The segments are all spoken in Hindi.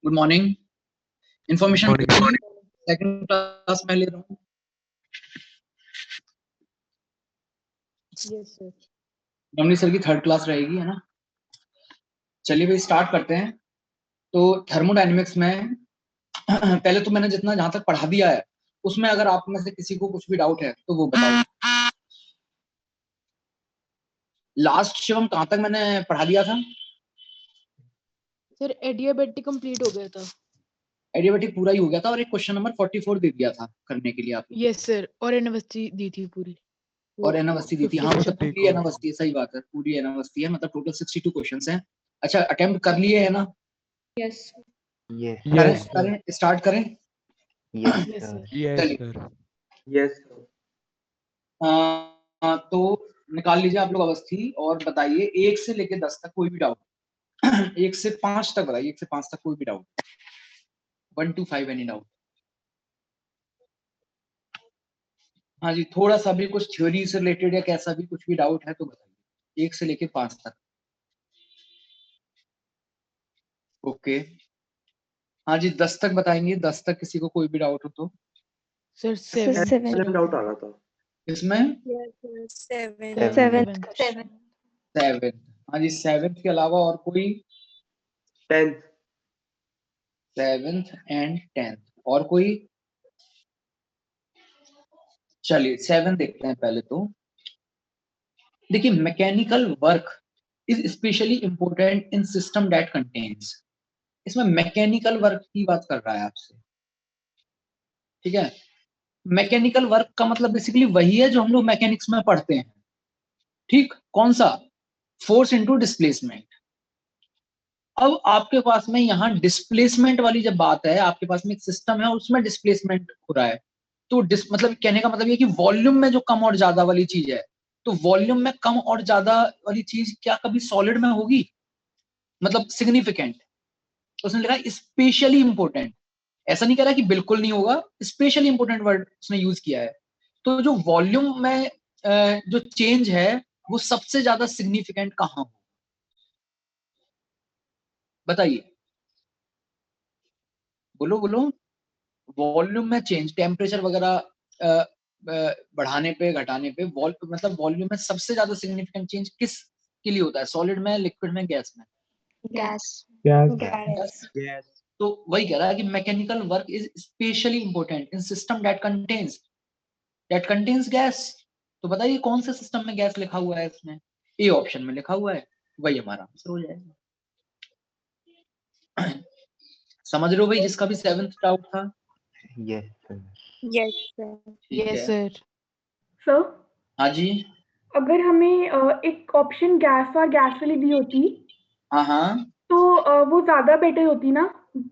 Good morning. Information morning. Second class में ले रहा हूँ। Yes sir. रमनी सर की थर्ड क्लास रहेगी, है ना। चलिए भाई स्टार्ट करते हैं। तो थर्मोडायनेमिक्स में पहले तो मैंने जितना जहां तक पढ़ा दिया है उसमें अगर आप में से किसी को कुछ भी डाउट है तो वो बताओ। लास्ट शिवम कहां तक मैंने पढ़ा दिया था? सर एडियाबेटिक कंप्लीट हो गया था। एडियाबेटिक पूरा ही हो गया था और एक क्वेश्चन नंबर 44 दे दिया था करने के लिए आपको। यस सर, और एनवस्ती दी थी पूरी। और एनावस्थी दी थी। हाँ, मतलब पूरी एनावस्थी है, सही बात है, पूरी एनावस्थी है, मतलब टोटल 62 क्वेश्चंस हैं। अच्छा, अटेम्प्ट कर लिए है ना? यस करें स्टार्ट करें। Yes sir. Yes sir. Yes तो निकाल लीजिए आप लोग अवस्थी और बताइए 1 से लेके 10 तक कोई भी डाउट 1 से 5 तक बताइए, 1 से 5 तक कोई भी डाउट, 1 to 5 एनी डाउट। हाँ जी, थोड़ा सा भी कुछ थ्योरी से रिलेटेड या कैसा भी कुछ भी डाउट है तो बताइए 1 से लेके 5 तक। ओके, हाँ जी 10 तक बताएंगे, 10 तक किसी को कोई भी डाउट हो तो। सर सेवन डाउट आ रहा था इसमें 7 7, हाँ जी 7th के अलावा और कोई? 10th 7th एंड 10th और कोई? चलिए 7 देखते हैं पहले तो। देखिए mechanical work is specially important in system that contains. इसमें मैकेनिकल वर्क की बात कर रहा है आपसे, ठीक है। मैकेनिकल वर्क का मतलब बेसिकली वही है जो हम लोग मैकेनिक्स में पढ़ते हैं, ठीक। कौन सा? Force into displacement. अब आपके पास में यहाँ डिस्प्लेसमेंट वाली जब बात है, आपके पास में एक सिस्टम है और उसमें डिस्प्लेसमेंट हो रहा है, तो मतलब कहने का मतलब ये कि वॉल्यूम में जो कम और ज्यादा वाली चीज है, तो वॉल्यूम में कम और ज्यादा वाली चीज क्या कभी सॉलिड में होगी? मतलब सिग्निफिकेंट। उसने लिखा स्पेशली इंपॉर्टेंट, ऐसा नहीं कह रहा कि बिल्कुल नहीं होगा, स्पेशली इंपॉर्टेंट वर्ड उसने यूज किया है। तो जो वॉल्यूम में जो चेंज है वो सबसे ज्यादा सिग्निफिकेंट कहाँ हो, बताइए, बोलो बोलो। वॉल्यूम में चेंज, टेम्परेचर वगैरह बढ़ाने पे घटाने पे मतलब वॉल्यूम में सबसे ज्यादा सिग्निफिकेंट चेंज किस के लिए होता है? सॉलिड में, लिक्विड में, गैस में? यस तो वही कह रहा है कि mechanical work is specially important in system that contains gas. तो बताइए कौन से सिस्टम में गैस लिखा हुआ है इसमें? ए ऑप्शन में लिखा हुआ है, वही हमारा आंसर हो जाएगा। समझ रहे हो भाई, जिसका भी 7th डाउट था? Yes sir. सर हाँ जी, अगर हमें एक ऑप्शन गैस और गैस वाली दी होती हाँ तो वो ज्यादा बेटर होती ना।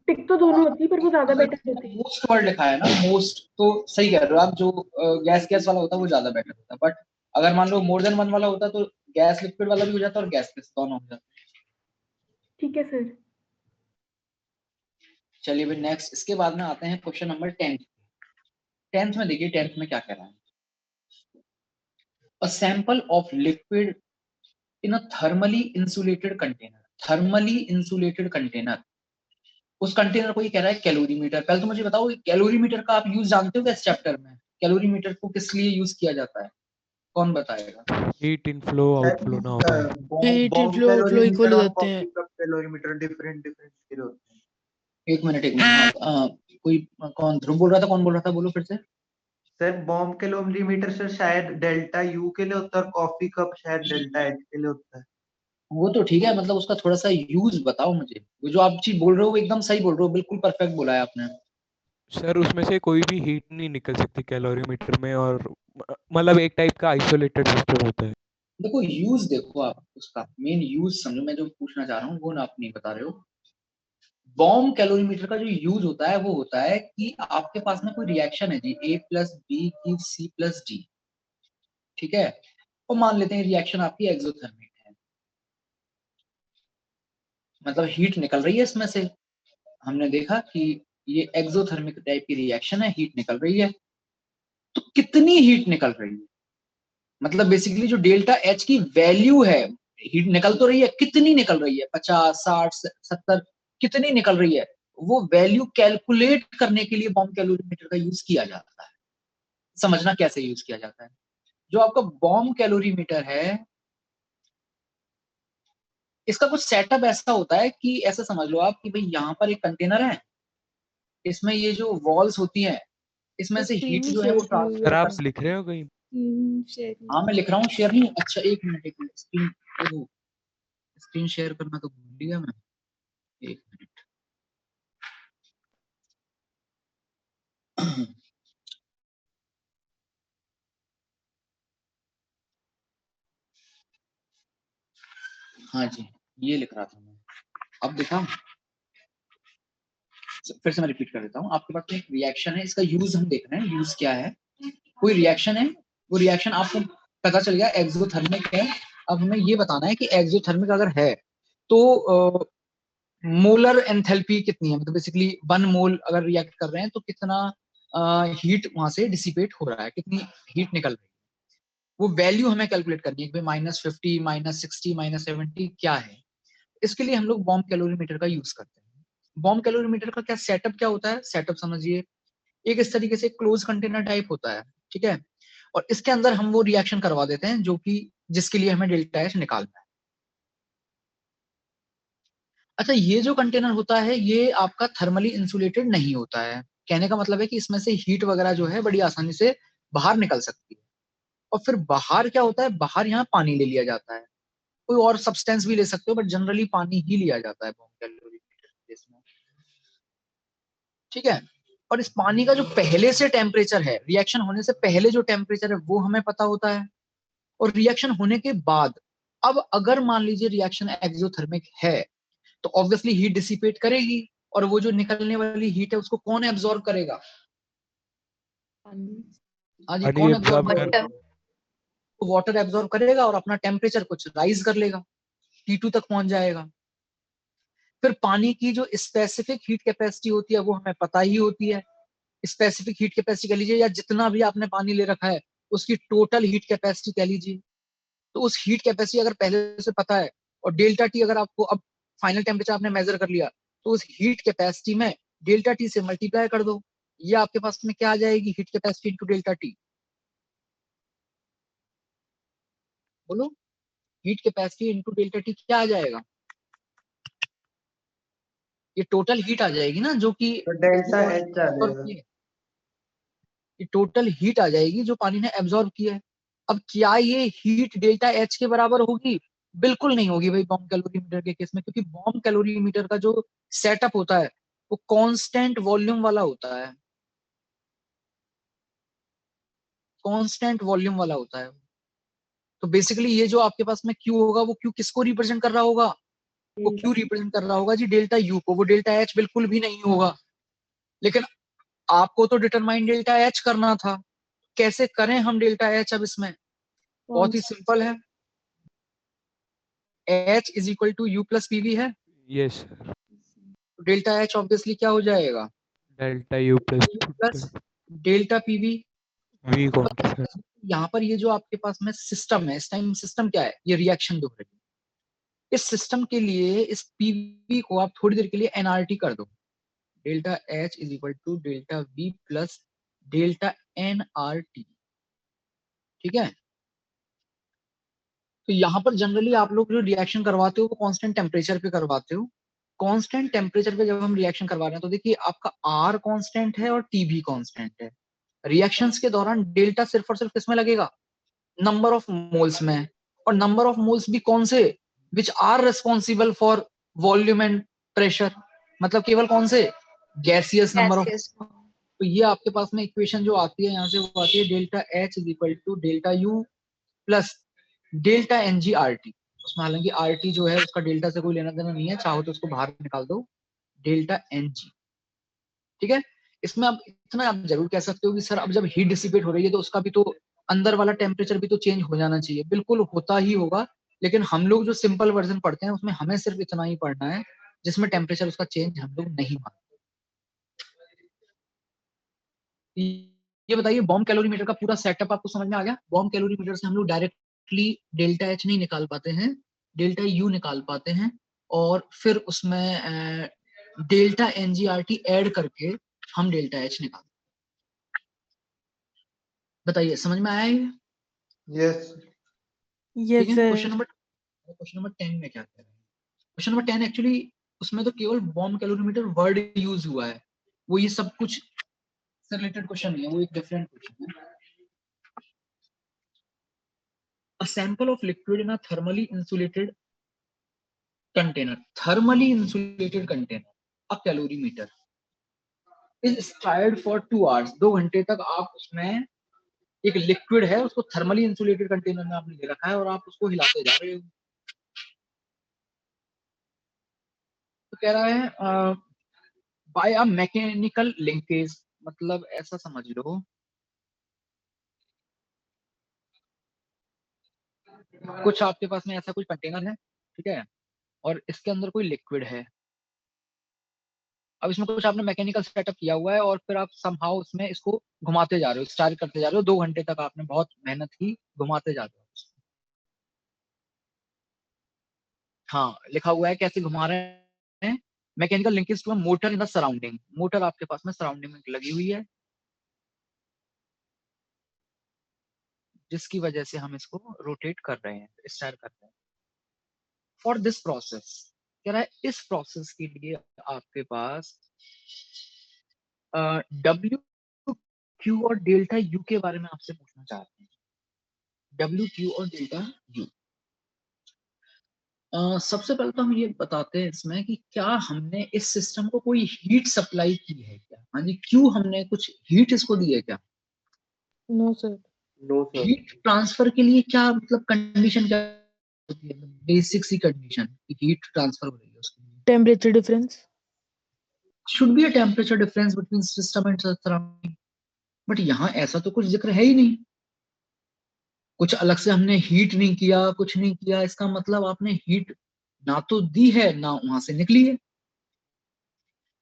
टिक तो दोनों होती पर वो ज्यादा बेटर होती। मोस्ट वर्ड लिखा है ना, मोस्ट, तो सही कह रहे हो आप। जो गैस गैस वाला होता है वो ज्यादा बेटर होता है, बट अगर मान लो मोर देन वन वाला होता तो गैस लिक्विड वाला भी हो जाता और गैस गैस दोनों हो जाता। ठीक है सर। चलिए भाई नेक्स्ट, इसके बाद में आते हैं क्वेश्चन नंबर 10th में। देखिए 10th में क्या कह रहा है। A sample of liquid in a thermally insulated container. Thermally insulated container, उस कंटेनर को ये कह रहा है कैलोरीमीटर। पहले तो मुझे बताओ कैलोरीमीटर का आप यूज जानते हो क्या इस चैप्टर में? कैलोरीमीटर को किस लिए यूज किया जाता है, कौन बताएगा? हीट इनफ्लो आउटफ्लो ना हो पाए। हीट इनफ्लो आउटफ्लो इक्वल हो जाते हैं। कैलोरीमीटर डिफरेंट के लिए होते हैं। एक मिनट कोई कौन ध्रुव बोल रहा था, कौन बोल रहा था, बोलो फिर से। सर बॉम्ब कैलोरीमीटर सर शायद डेल्टा यू के लिए होता है और कॉफी कप शायद डेल्टा एच के लिए होता है। वो तो ठीक है, मतलब उसका थोड़ा सा यूज बताओ मुझे। वो जो आप चीज बोल रहे हो वो एकदम सही बोल रहे हो, बिल्कुल परफेक्ट बोला है आपने। सर उसमें से कोई भी हीट नहीं निकल सकती कैलोरीमीटर में, और मतलब एक टाइप का आइसोलेटेड सिस्टम होता है। देखो यूज, देखो आप उसका मेन यूज समझो, मैं जो पूछना चाह रहा हूँ वो ना आप नहीं बता रहे हो। बॉम्ब कैलोरीमीटर का जो यूज होता है वो होता है कि आपके पास में कोई रिएक्शन है जी, A+B गिव्स C+D, ठीक है। और मान लेते हैं रिएक्शन आपकी एक्सोथर्मिक है, मतलब हीट निकल रही है इसमें से। हमने देखा कि ये एक्सोथर्मिक टाइप की रिएक्शन है, हीट निकल रही है। तो कितनी हीट निकल रही है, मतलब बेसिकली जो डेल्टा एच की वैल्यू है, हीट निकल तो रही है, कितनी निकल रही है? 50, 60, 70, कितनी निकल रही है? वो वैल्यू कैलकुलेट करने के लिए बॉम्ब कैलोरीमीटर का यूज किया जाता है। समझना कैसे यूज किया जाता है। जो आपका बॉम्ब कैलोरीमीटर है, इसका कुछ सेटअप ऐसा होता है कि ऐसा समझ लो आप कि भाई यहाँ पर एक कंटेनर है, इसमें ये जो वॉल्स होती हैं, इसमें से हीट जो है वो सर ट्रांसफर आप कर, लिख रहे हो कहीं? हाँ मैं लिख रहा हूँ, शेयर नहीं। अच्छा एक मिनट, स्क्रीन शेयर करना तो भूल गया मैं, एक मिनट। हाँ जी, ये लिख रहा था मैं। अब देखा, फिर से मैं रिपीट कर देता हूँ। आपके पास में एक रिएक्शन है, इसका यूज हम देख रहे हैं, यूज क्या है। कोई रिएक्शन है, वो रिएक्शन आपको पता चल गया एक्सोथर्मिक है। अब हमें ये बताना है कि एक्सोथर्मिक अगर है तो मोलर एंथैल्पी कितनी है, मतलब बेसिकली 1 मोल अगर रिएक्ट कर रहे हैं तो कितना हीट वहां से डिसिपेट हो रहा है, कितनी हीट निकल रही है। वो वैल्यू हमें कैलकुलेट करनी है कि -50, -60, -70 क्या है। इसके लिए हम लोग बॉम्ब कैलोरीमीटर का यूज करते हैं। बॉम्ब कैलोरीमीटर का क्या सेटअप क्या होता है, सेटअप समझिए। एक इस तरीके से क्लोज कंटेनर टाइप होता है, ठीक है, और इसके अंदर हम वो रिएक्शन करवा देते हैं जो कि जिसके लिए हमें डेल्टा एच निकालना है। अच्छा, ये जो कंटेनर होता है ये आपका थर्मली इंसुलेटेड नहीं होता है। कहने का मतलब है कि इसमें से हीट वगैरह जो है बड़ी आसानी से बाहर निकल सकती है। और फिर बाहर क्या होता है, बाहर यहाँ पानी ले लिया जाता है। कोई और सब्सटेंस भी ले सकते हो, बट जनरली पानी ही लिया जाता है बॉम्ब कैलोरीमीटर केस में, ठीक है। और इस पानी का जो पहले से टेम्परेचर है, रिएक्शन होने से पहले जो टेम्परेचर है वो हमें पता होता है, और रिएक्शन होने के बाद, अब अगर मान लीजिए रिएक्शन एक्सोथर्मिक है तो ऑब्वियसली हीट डिसिपेट करेगी, और वो जो निकलने वाली हीट है उसको कौन एब्जॉर्ब करेगा? हाँ जी, पानी कौन एब्जॉर्ब एब्जॉर्ब कर करेगा? वाटर एब्जॉर्ब करेगा और अपना टेम्परेचर कुछ राइज कर लेगा, T2 तक पहुंच जाएगा। फिर पानी की जो स्पेसिफिक हीट कैपेसिटी होती है वो हमें पता ही होती है। स्पेसिफिक हीट कैपेसिटी कह लीजिए, या जितना भी आपने पानी ले रखा है उसकी टोटल हीट कैपेसिटी कह लीजिए। तो उस हीट कैपेसिटी अगर पहले से पता है, और डेल्टा टी अगर आपको अब फाइनल टेम्परेचर आपने मेजर कर लिया, तो उस हीट कैपेसिटी में डेल्टा टी से मल्टीप्लाई कर दो। ये आपके पास में क्या आ जाएगी, heat capacity into delta T. बोलो, heat capacity into delta T क्या आ जाएगा? ये टोटल हीट आ जाएगी ना, जो कि तो डेल्टा एच आ जाएगा। ये टोटल हीट आ जाएगी जो पानी ने एब्जॉर्ब किया है। अब क्या ये हीट डेल्टा एच के बराबर होगी? बिल्कुल नहीं होगी भाई बॉम्ब कैलोरीमीटर के केस में, क्योंकि बॉम्ब कैलोरीमीटर का जो सेटअप होता है वो कांस्टेंट वॉल्यूम वाला होता है, कांस्टेंट वॉल्यूम वाला होता है। तो बेसिकली ये जो आपके पास में क्यू होगा, वो क्यू किसको रिप्रेजेंट कर रहा होगा? वो क्यू रिप्रेजेंट कर रहा होगा जी डेल्टा यू को, वो डेल्टा एच बिल्कुल भी नहीं होगा। लेकिन आपको तो डिटरमाइन डेल्टा एच करना था। कैसे करें हम डेल्टा एच? अब इसमें बहुत ही सिंपल है, H is equal to U plus PV है, यस सर, तो डेल्टा एच ऑब्वियसली क्या हो जाएगा, delta U plus delta PV. V कौन सा सर? यहाँ पर ये जो आपके पास में सिस्टम है, इस टाइम सिस्टम क्या है, ये रिएक्शन जो है, इस सिस्टम के लिए इस पीवी को आप थोड़ी देर के लिए एनआरटी कर दो। Delta H is equal to delta V plus delta NRT, ठीक है। तो यहाँ पर जनरली आप लोग जो रिएक्शन करवाते हो वो कांस्टेंट टेम्परेचर पे करवाते हो। कांस्टेंट टेम्परेचर पे जब हम रिएक्शन करवा रहे हैं तो देखिए आपका आर कांस्टेंट है और टी भी कांस्टेंट है। रिएक्शंस के दौरान डेल्टा सिर्फ और सिर्फ किसमें लगेगा, नंबर ऑफ मोल्स में, और नंबर ऑफ मोल्स भी कौन से, which are responsible for volume and pressure, मतलब केवल कौन से, गैसियस नंबर ऑफ। तो ये आपके पास में इक्वेशन जो आती है यहाँ से वो आती है delta H is equal to delta U plus delta N G R T. उसमें हालांकि आर टी जो है उसका डेल्टा से कोई लेना देना नहीं है, चाहो तो उसको बाहर निकाल दो, डेल्टा एन जी, ठीक है। इसमें अब इतना आप जरूर कह सकते हो कि सर अब जब हीट डिसिपेट हो रही है तो उसका भी तो अंदर वाला टेम्परेचर भी तो चेंज हो जाना चाहिए। बिल्कुल होता ही होगा, लेकिन हम लोग जो सिंपल वर्जन पढ़ते हैं उसमें हमें सिर्फ इतना ही पढ़ना है जिसमें टेम्परेचर उसका चेंज हम लोग नहीं मानते। ये बताइए बॉम्ब कैलोरीमीटर का पूरा सेटअप आपको समझ में आ गया? बॉम्ब कैलोरीमीटर से हम लोग डायरेक्टली डेल्टा एच नहीं निकाल पाते हैं, डेल्टा यू निकाल पाते हैं, और फिर उसमें डेल्टा एनजीआरटी ऐड करके हम डेल्टा एच निकालते हैं। बताइए समझ में आया ये? यस Yes, ठीक है। sir. क्वेश्चन नंबर 10 में क्या कह रहे हैं? क्वेश्चन नंबर 10 एक्चुअली उसमें तो केवल बॉम्ब कैलोरीमीटर वर्ड यूज हुआ है, वो ये सब कुछ से रिलेटेड क्वेश्चन नहीं है, वो एक डिफरेंट क्वेश्चन है। A sample of liquid in a thermally insulated container, a calorimeter is stirred for 2 hours. 2 घंटे तक आप उसमें एक लिक्विड है उसको थर्मली इंसुलेटेड कंटेनर में आपने ले रखा है और आप उसको हिलाते जा रहे हो। तो कह रहा है बाय अ मैकेनिकल लिंकेज, मतलब ऐसा समझ लो कुछ आपके पास में ऐसा कोई कंटेनर है, ठीक है, और इसके अंदर कोई लिक्विड है। अब इसमें कुछ आपने मैकेनिकल सेटअप किया हुआ है और फिर आप समहाउ उसमें इसको घुमाते जा रहे हो, स्टार करते जा रहे हो। 2 घंटे तक आपने बहुत मेहनत की, घुमाते जा रहे हो। हाँ, लिखा हुआ है कैसे घुमा रहे हैं। Mechanical linkage to a motor in the surrounding, motor आपके पास में सराउंडिंग में लगी हुई है, जिसकी वजह से हम इसको रोटेट कर रहे हैं, स्टार कर रहे हैं। फॉर दिस प्रोसेस, कह रहा है इस प्रोसेस के लिए आपके पास डब्ल्यू क्यू और डेल्टा यू के बारे में आपसे पूछना चाहते हैं। डब्ल्यू क्यू और डेल्टा यू, सबसे पहले तो हम ये बताते हैं इसमें कि क्या हमने इस सिस्टम को कोई हीट सप्लाई की है क्या। हाँ जी, क्यों हमने कुछ हीट इसको दी है क्या? No, sir. No sir heat transfer के लिए क्या मतलब कंडीशन क्या होती है? बेसिक सी कंडीशन कि हीट ट्रांसफर हो रही है उसके लिए Temperature difference. Should be a temperature difference between system and surrounding, but यहाँ ऐसा तो कुछ जिक्र है ही नहीं। कुछ अलग से हमने हीट नहीं किया, कुछ नहीं किया, इसका मतलब आपने हीट ना तो दी है ना वहां से निकली है।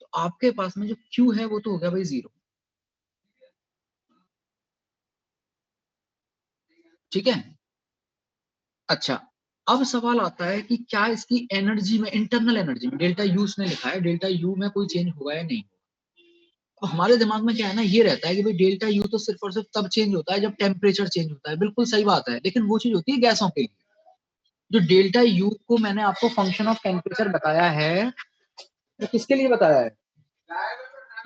तो आपके पास में जो Q है वो तो हो गया भाई 0, ठीक है। अच्छा, अब सवाल आता है कि क्या इसकी एनर्जी में, इंटरनल एनर्जी में, डेल्टा यू उसने लिखा है, डेल्टा यू में कोई चेंज होगा या नहीं। अब हमारे दिमाग में क्या है ना, ये रहता है कि भाई डेल्टा यू तो सिर्फ और सिर्फ तब चेंज होता है जब टेम्परेचर चेंज होता है। बिल्कुल सही बात है, लेकिन वो चीज होती है गैसों के लिए। जो डेल्टा यू को मैंने आपको फंक्शन ऑफ टेम्परेचर बताया है, वो किसके लिए बताया है?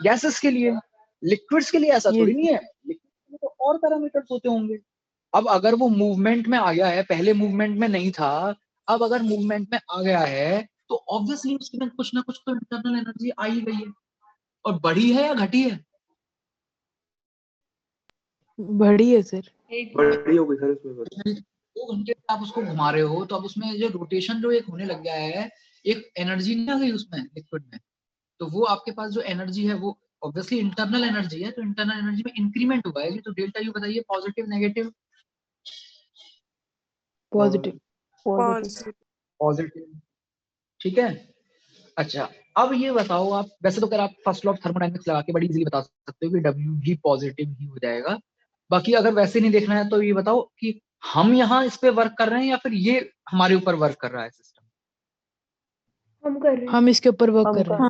गैसेस के लिए। लिक्विड्स के लिए ऐसा Yes. थोड़ी नहीं है, लिक्विड्स में तो और पैरामीटर्स होते होंगे। अब अगर वो मूवमेंट में आ गया है, पहले मूवमेंट में नहीं था, अब अगर मूवमेंट में आ गया है तो ऑब्वियसली उसके में कुछ ना कुछ तो इंटरनल एनर्जी आ ही गई है, और बढ़ी है या घटी है? बड़ी है, sir. बड़ी हो गई सर उसमें बस 2 घंटे तक आप उसको घुमा रहे हो तो अब उसमें जो रोटेशन जो एक होने लग गया है, एक एनर्जी नहीं आ गई उसमें लिक्विड में, तो वो आपके पास जो एनर्जी है वो ऑब्वियसली इंटरनल एनर्जी है, तो इंटरनल एनर्जी में इंक्रीमेंट हुआ है। तो डेल्टा यू बताइए, positive negative? Positive. Positive. Positive, ठीक है। अच्छा, अब ये बताओ आप, वैसे तो अगर आप फर्स्ट लॉ ऑफ थर्मोडायनेमिक्स लगा के बड़ी इजीली बता सकते हो कि डब्ल्यू भी पॉजिटिव ही हो जाएगा। बाकी अगर वैसे नहीं देखना है तो ये बताओ कि हम यहाँ इस पे वर्क कर रहे हैं या फिर ये हमारे ऊपर वर्क कर रहा है सिस्टम। हम कर रहे हैं। हम इसके ऊपर वर्क कर रहे हैं.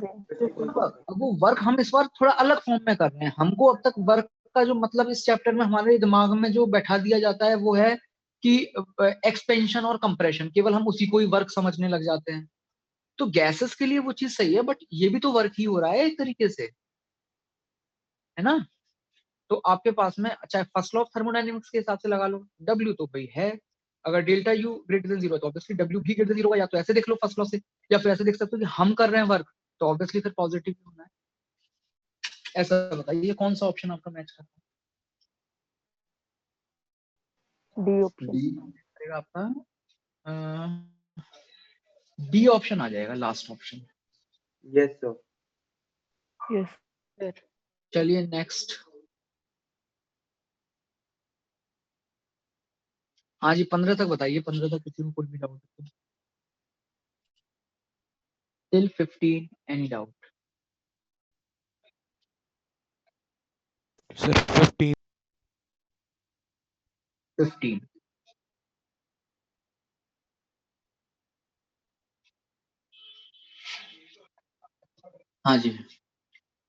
अब वो वर्क हम इस बार थोड़ा अलग फॉर्म में कर रहे हैं। हमको अब तक वर्क का जो मतलब इस चैप्टर में हमारे दिमाग में जो बैठा दिया जाता है वो है कि एक्सपेंशन और कंप्रेशन, केवल हम उसी को ही वर्क समझने लग जाते हैं। तो गैसेस के लिए वो चीज सही है, बट ये भी तो वर्क ही हो रहा है एक तरीके से, है ना। तो आपके पास में, अच्छा, फर्स्ट लॉ ऑफ थर्मोडायनेमिक्स के हिसाब से लगा लो, डब्ल्यू तो भाई है, अगर डेल्टा यू ग्रेटर देन 0 तो ऑब्वियसली डब्ल्यू भी ग्रेटर देन 0 होगा। या तो ऐसे देख लो फर्स्ट लॉ से, या फिर ऐसे देख सकते हो कि हम कर रहे हैं वर्क, तो ऑब्वियसली फिर पॉजिटिव होना है। ऐसा बताइए कौन सा ऑप्शन आपका मैच करता डी है? ऑप्शन. डी रहेगा आपका, डी ऑप्शन आ जाएगा, last option. Yes sir yes. Sir. चलिए नेक्स्ट। हाँ जी, 15 तक बताइए, 15 तक किसी को कोई भी डाउट है टिल 15, एनी डाउट? सर 15. 15, हाँ जी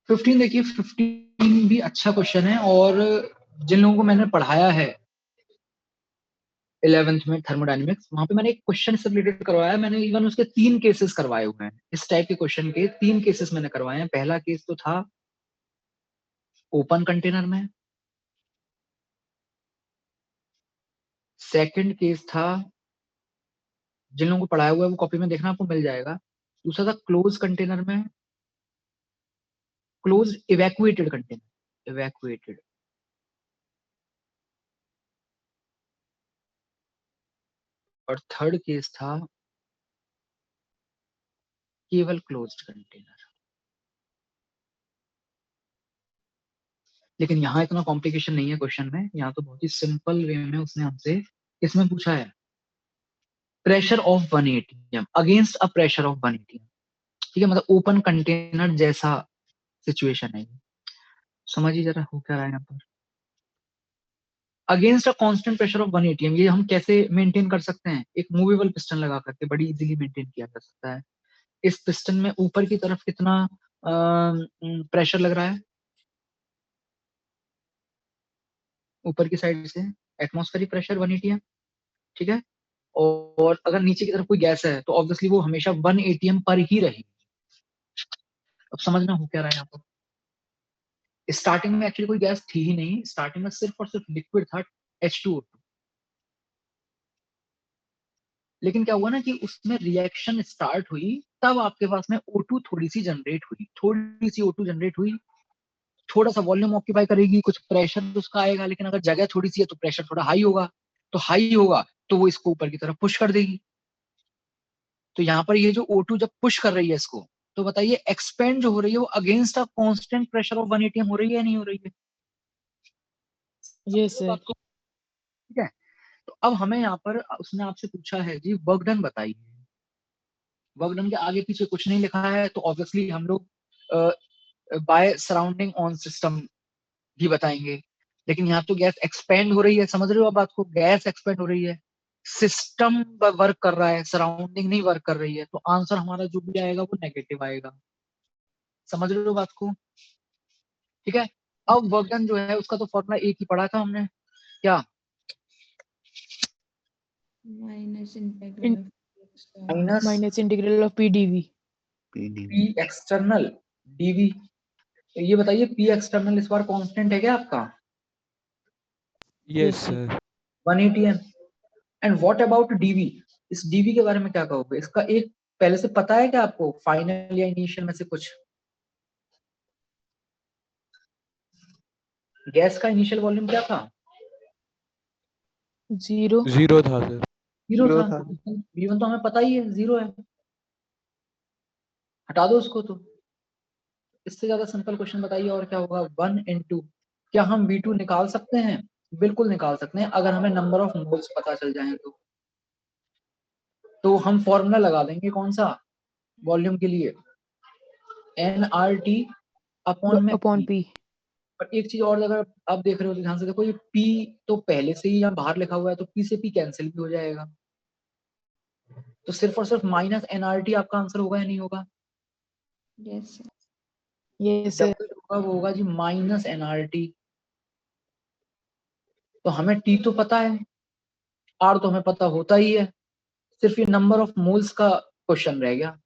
15 देखिए 15 भी अच्छा क्वेश्चन है और जिन लोगों को मैंने पढ़ाया है 11th में थर्मोडायनेमिक्स वहां पे मैंने एक क्वेश्चन से रिलेटेड करवाया है। मैंने इवन उसके 3 केसेस करवाए हुए हैं। इस टाइप के क्वेश्चन के 3 केसेस मैंने करवाए हैं। पहला केस तो था ओपन कंटेनर में, सेकंड केस था जिन लोगों को पढ़ाया हुआ है वो कॉपी में देखना आपको मिल जाएगा। दूसरा था क्लोज कंटेनर में, क्लोज इवैक्यूएटेड कंटेनर, इवैक्यूएटेड। और थर्ड केस था केवल क्लोज्ड कंटेनर। लेकिन यहाँ इतना कॉम्प्लिकेशन नहीं है क्वेश्चन में, यहाँ तो बहुत ही सिंपल वे में उसने हमसे इसमें पूछा है pressure of 1 ATM against a pressure of 1 ATM. ठीक है, मतलब ओपन कंटेनर जैसा सिचुएशन है ये। समझिए जरा हो क्या रहा है यहाँ पर। Against a constant pressure of 1 ATM ये हम कैसे मेंटेन कर सकते हैं? एक मूवेबल पिस्टन लगा करके बड़ी इजीली मेंटेन किया जा सकता है। इस पिस्टन में ऊपर की तरफ कितना प्रेशर लग रहा है? ऊपर की साइड से एटमॉस्फेरिक प्रेशर 1 एटीएम। ठीक है, और अगर नीचे की तरफ कोई गैस है तो ऑब्वियसली वो हमेशा 1 एटीएम पर ही रहेगी। अब समझना हो क्या रहा है यहाँ पर। स्टार्टिंग में एक्चुअली कोई गैस थी ही नहीं, स्टार्टिंग में सिर्फ और सिर्फ लिक्विड था H2O2। लेकिन क्या हुआ ना कि उसमें रिएक्शन स्टार्ट हुई तब आपके पास में O2 थोड़ी सी जनरेट हुई, थोड़ी सी O2 जनरेट हुई, थोड़ा सा वॉल्यूम ऑक्यूपाई करेगी, कुछ प्रेशर उसका आएगा, लेकिन अगर जगह थोड़ी सी है तो प्रेशर थोड़ा हाई होगा, तो हाई होगा तो वो इसको ऊपर की तरफ पुश कर देगी। तो यहाँ पर ये जो O2 जब पुश कर रही है इसको, तो बताइए एक्सपेंड जो हो रही है वो against a constant pressure of 1 ATM हो रही है या नहीं हो रही है? Yes sir. ठीक है, तो अब हमें यहाँ पर उसने आपसे पूछा है जी वर्क डन बताइए। वर्क डन के आगे पीछे कुछ नहीं लिखा है तो ऑब्वियसली हम लोग बाय सराउंडिंग ऑन सिस्टम ही बताएंगे। लेकिन यहाँ तो गैस एक्सपेंड हो रही है, समझ रहे हो आप बात को? गैस एक्सपेंड हो रही है, सिस्टम वर्क कर रहा है, सराउंडिंग नहीं वर्क कर रही है, तो आंसर हमारा जो भी आएगा वो नेगेटिव आएगा। समझ रहे हो बात को? ठीक है, अब वर्क डन जो है उसका तो फॉर्मूला एक ही पढ़ा था हमने, क्या? Minus integral minus minus integral of PDV. P external DV. तो ये बताइए पी एक्सटर्नल इस बार कांस्टेंट है क्या आपका? Yes yes sir. 1 ATM. And what about DV? इस डीवी के बारे में क्या कहोगे? इसका एक पहले से पता है क्या आपको, फाइनल या इनिशियल में से कुछ? गैस का इनिशियल वॉल्यूम क्या था? जीरो। जीरो था सर। जीरो जीरो था। था। V1 तो हमें पता ही है जीरो है, हटा दो उसको। तो इससे ज्यादा सिंपल क्वेश्चन बताइए और क्या होगा? 1 into क्या हम V2 निकाल सकते हैं? बिल्कुल निकाल सकते हैं अगर हमें नंबर ऑफ मोल्स पता चल जाए तो हम फॉर्मूला लगा देंगे कौन सा वॉल्यूम के लिए? NRT अपॉन में अपॉन P। पी। पर एक चीज और अगर आप देख रहे हो तो ध्यान से देखो, ये P तो पहले से ही यहाँ बाहर लिखा हुआ है तो P से P कैंसिल भी हो जाएगा, तो सिर्फ और सिर्फ माइनस NRT आपका आंसर होगा या नहीं होगा? यस यस जब सर। भी होगा वो होगा जी माइनस NRT। तो हमें T तो पता है, R तो हमें पता होता ही है, सिर्फ ये नंबर ऑफ मोल्स का क्वेश्चन रह गया।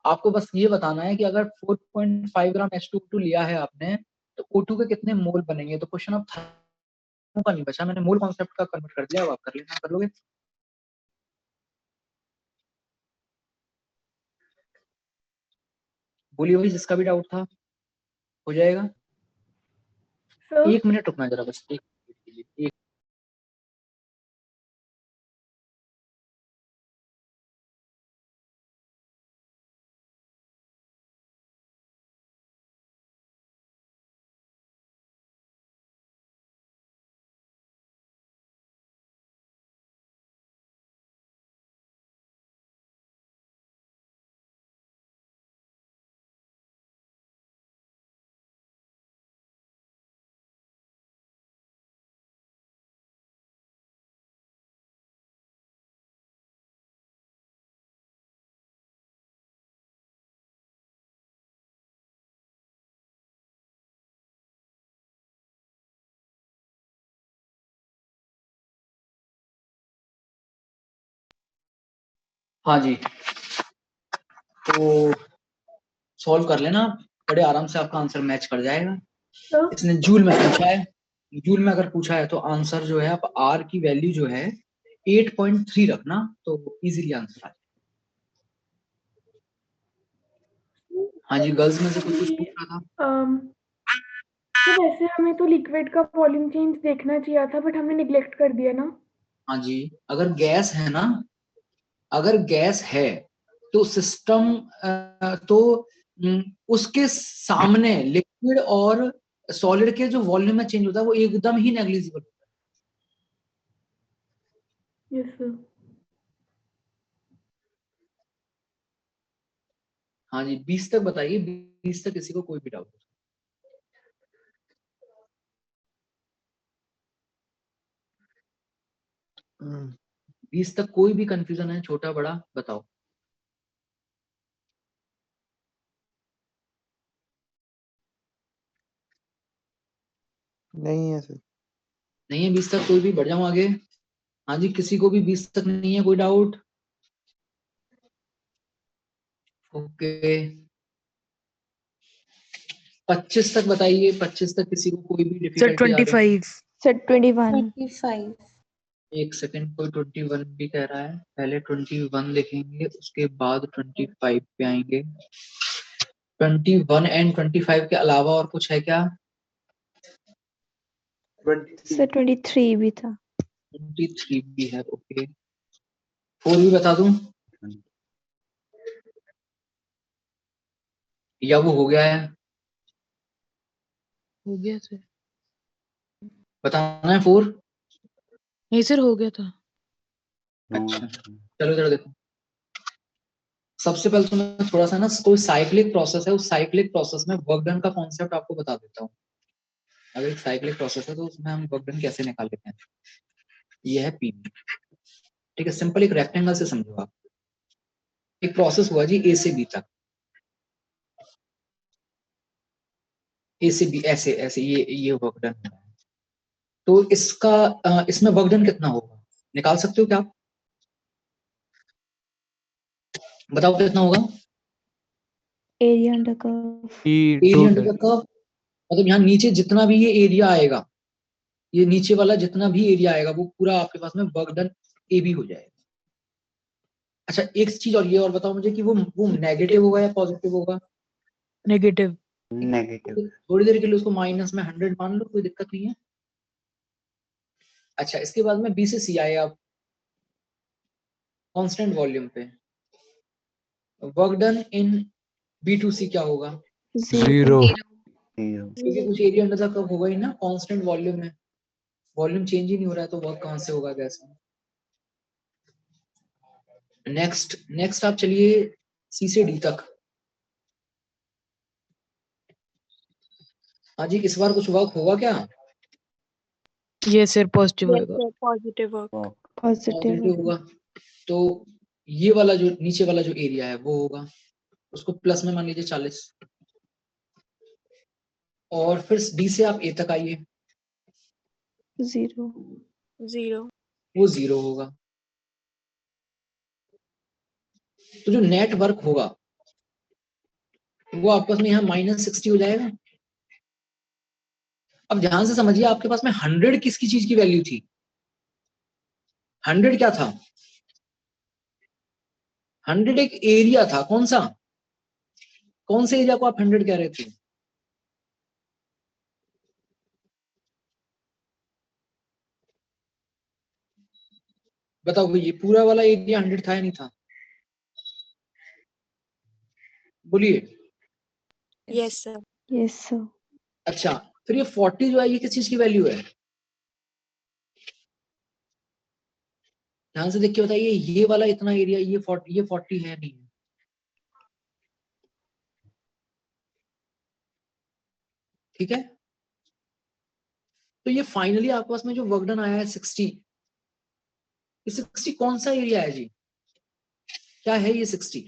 आपको बस ये बताना है कि अगर 4.5 ग्राम H2O2 लिया है आपने तो O2 के कितने मोल बनेंगे। तो क्वेश्चन अब थर्मो का नहीं बचा, मैंने मोल कॉन्सेप्ट का कन्वर्ट कर दिया। अब आप कर लेना, कर लोगे? बोलिए भाई, जिसका भी डाउट था हो जाएगा। सर 1 मिनट रुकना जरा, बस 1 मिनट। हाँ जी, तो सॉल्व कर लेना, बड़े आराम से आपका आंसर मैच कर जाएगा। तो इसने जूल में पूछा है, जूल में अगर पूछा है तो आंसर जो है आप आर की वैल्यू जो है 8.3 रखना, तो इजीली आंसर आ जाएगा। हाँ जी, गर्ल्स में से कुछ पूछ रहा था। तो वैसे हमें तो लिक्विड का वॉल्यूम चेंज देखना चाहिए था, बट हमने निग्लेक्ट कर दिया ना। हाँ जी, अगर गैस है ना, अगर गैस है तो सिस्टम तो उसके सामने लिक्विड और सॉलिड के जो वॉल्यूम में चेंज होता है वो एकदम ही नेग्लिजिबल होता है। Yes sir. हाँ जी, 20 तक बताइए, 20 तक किसी को कोई भी डाउट? हम्म, 20 तक कोई भी कंफ्यूजन है, छोटा बड़ा बताओ। नहीं है सर। नहीं है 20 तक कोई भी, बढ़ जाऊं आगे। हाँ जी, किसी को भी 20 तक नहीं है कोई डाउट? ओके, 25 तक बताइए, 25 तक किसी को कोई भी सर डिफिकल्टी आ रही है? 25। सर 21। 25. एक सेकंड, कोई 21 भी कह रहा है, पहले 21 लिखेंगे उसके बाद 25 पे आएंगे। 21 एंड 25 के अलावा और कुछ है क्या? 23। सर 23 भी था। 23 भी है, ओके। 4 भी बता दूं या वो हो गया है? हो गया सर। बताना है 4? नहीं सर, हो गया था। अच्छा चलो इधर देखो, सबसे पहले तो मैं थोड़ा सा ना कोई साइक्लिक प्रोसेस है, उस साइक्लिक प्रोसेस में वर्क डन का कॉन्सेप्ट आपको बता देता हूँ। अगर एक साइक्लिक प्रोसेस है तो उसमें हम वर्क डन कैसे निकाल लेते हैं। ये है पी, ठीक है, सिंपल एक रेक्टेंगल से समझो आप। एक प्रोसेस हुआ जी ए से बी तक, ए से बी ऐसे ऐसे ये वर्क डन हो रहा है, तो इसका इसमें वर्क डन कितना होगा निकाल सकते हो क्या आप? बताओ कितना होगा? Area under curve. Area under the curve, मतलब यहाँ नीचे जितना भी ये एरिया आएगा, ये नीचे वाला जितना भी एरिया आएगा वो पूरा आपके पास में वर्क डन ए बी हो जाएगा। अच्छा एक चीज और, ये और बताओ मुझे कि वो नेगेटिव होगा या पॉजिटिव होगा? नेगेटिव। नेगेटिव। थोड़ी देर के लिए उसको माइनस में 100 मान लो, कोई दिक्कत नहीं है। अच्छा इसके बाद में बी से सी आए आप कांस्टेंट वॉल्यूम पे, वर्क डन इन B2C क्या होगा? 0। क्योंकि कुछ एरिया अंडर द कर्व होगा ही ना, कांस्टेंट वॉल्यूम है, वॉल्यूम चेंज ही नहीं हो रहा है तो वर्क कहां से होगा गैस में। नेक्स्ट नेक्स्ट आप चलिए सी से डी तक। हाँ जी, इस बार कुछ वर्क होगा क्या? ये सर पॉजिटिव होगा। पॉजिटिव पॉजिटिव होगा, तो ये वाला जो नीचे वाला जो एरिया है वो होगा, उसको प्लस में मान लीजिए 40, और फिर डी से आप ए तक आइए, 0। वो 0 होगा। तो जो नेट वर्क होगा वो आपस में यहाँ -60 हो जाएगा। अब ध्यान से समझिए, आपके पास में 100 किसकी चीज की वैल्यू थी? 100 क्या था? 100 एक एरिया था, कौन सा? कौन से एरिया को आप 100 कह रहे थे? बताओ भाई, ये पूरा वाला एरिया 100 था या नहीं था? बोलिए। Yes sir. अच्छा फिर ये 40 जो है ये किस चीज की वैल्यू है? ध्यान से देख के बताइए, ये वाला इतना एरिया, ये 40 है नहीं? ठीक है, तो ये फाइनली आपके पास में जो वर्क डन आया है 60, ये 60 कौन सा एरिया है जी? क्या है ये 60?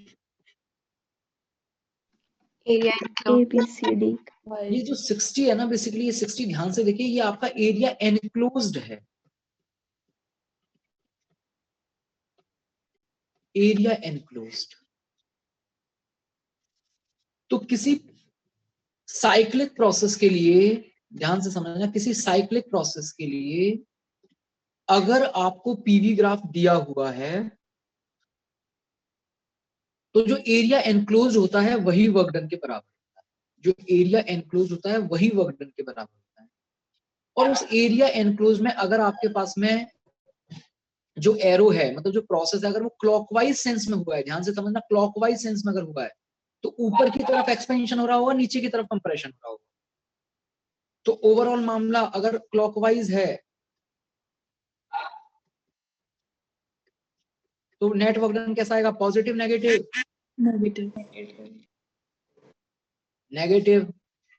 Area ABCD। ये जो 60 है ना, बेसिकली ये 60 ध्यान से देखिए, ये आपका एरिया एनक्लोज्ड है। Area enclosed. तो किसी साइक्लिक प्रोसेस के लिए, ध्यान से समझना, किसी साइक्लिक प्रोसेस के लिए अगर आपको पीवी ग्राफ दिया हुआ है तो जो एरिया एनक्लोज होता है वही वर्क डन के बराबर होता है। जो एरिया एनक्लोज होता है वही वर्क डन के बराबर होता है। और उस एरिया एनक्लोज में अगर आपके पास में जो एरो है, मतलब जो प्रोसेस है, अगर वो क्लॉकवाइज सेंस में हुआ है, ध्यान से समझना, क्लॉकवाइज सेंस में अगर हुआ है तो ऊपर की तरफ एक्सपेंशन हो रहा होगा, नीचे की तरफ कंप्रेशन हो रहा होगा। तो ओवरऑल मामला अगर क्लॉकवाइज है तो नेट वर्क डन कैसा आएगा? Positive, negative? नेगेटिव।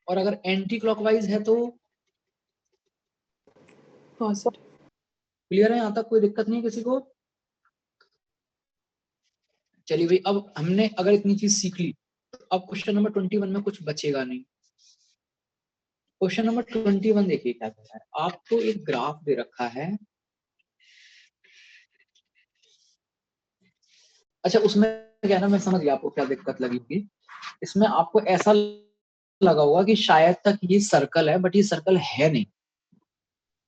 और अगर एंटी क्लॉकवाइज है तो क्लियर है? यहां तक कोई दिक्कत नहीं है किसी को? चलिए भाई, अब हमने अगर इतनी चीज सीख ली, अब क्वेश्चन नंबर 21 में कुछ बचेगा नहीं। क्वेश्चन नंबर 21 देखिए क्या कहता है। आपको एक ग्राफ दे रखा है, अच्छा उसमें क्या है ना, मैं समझ गया आपको क्या दिक्कत लगी होगी। इसमें आपको ऐसा लगा होगा कि शायद तक ये सर्कल है, बट ये सर्कल है नहीं,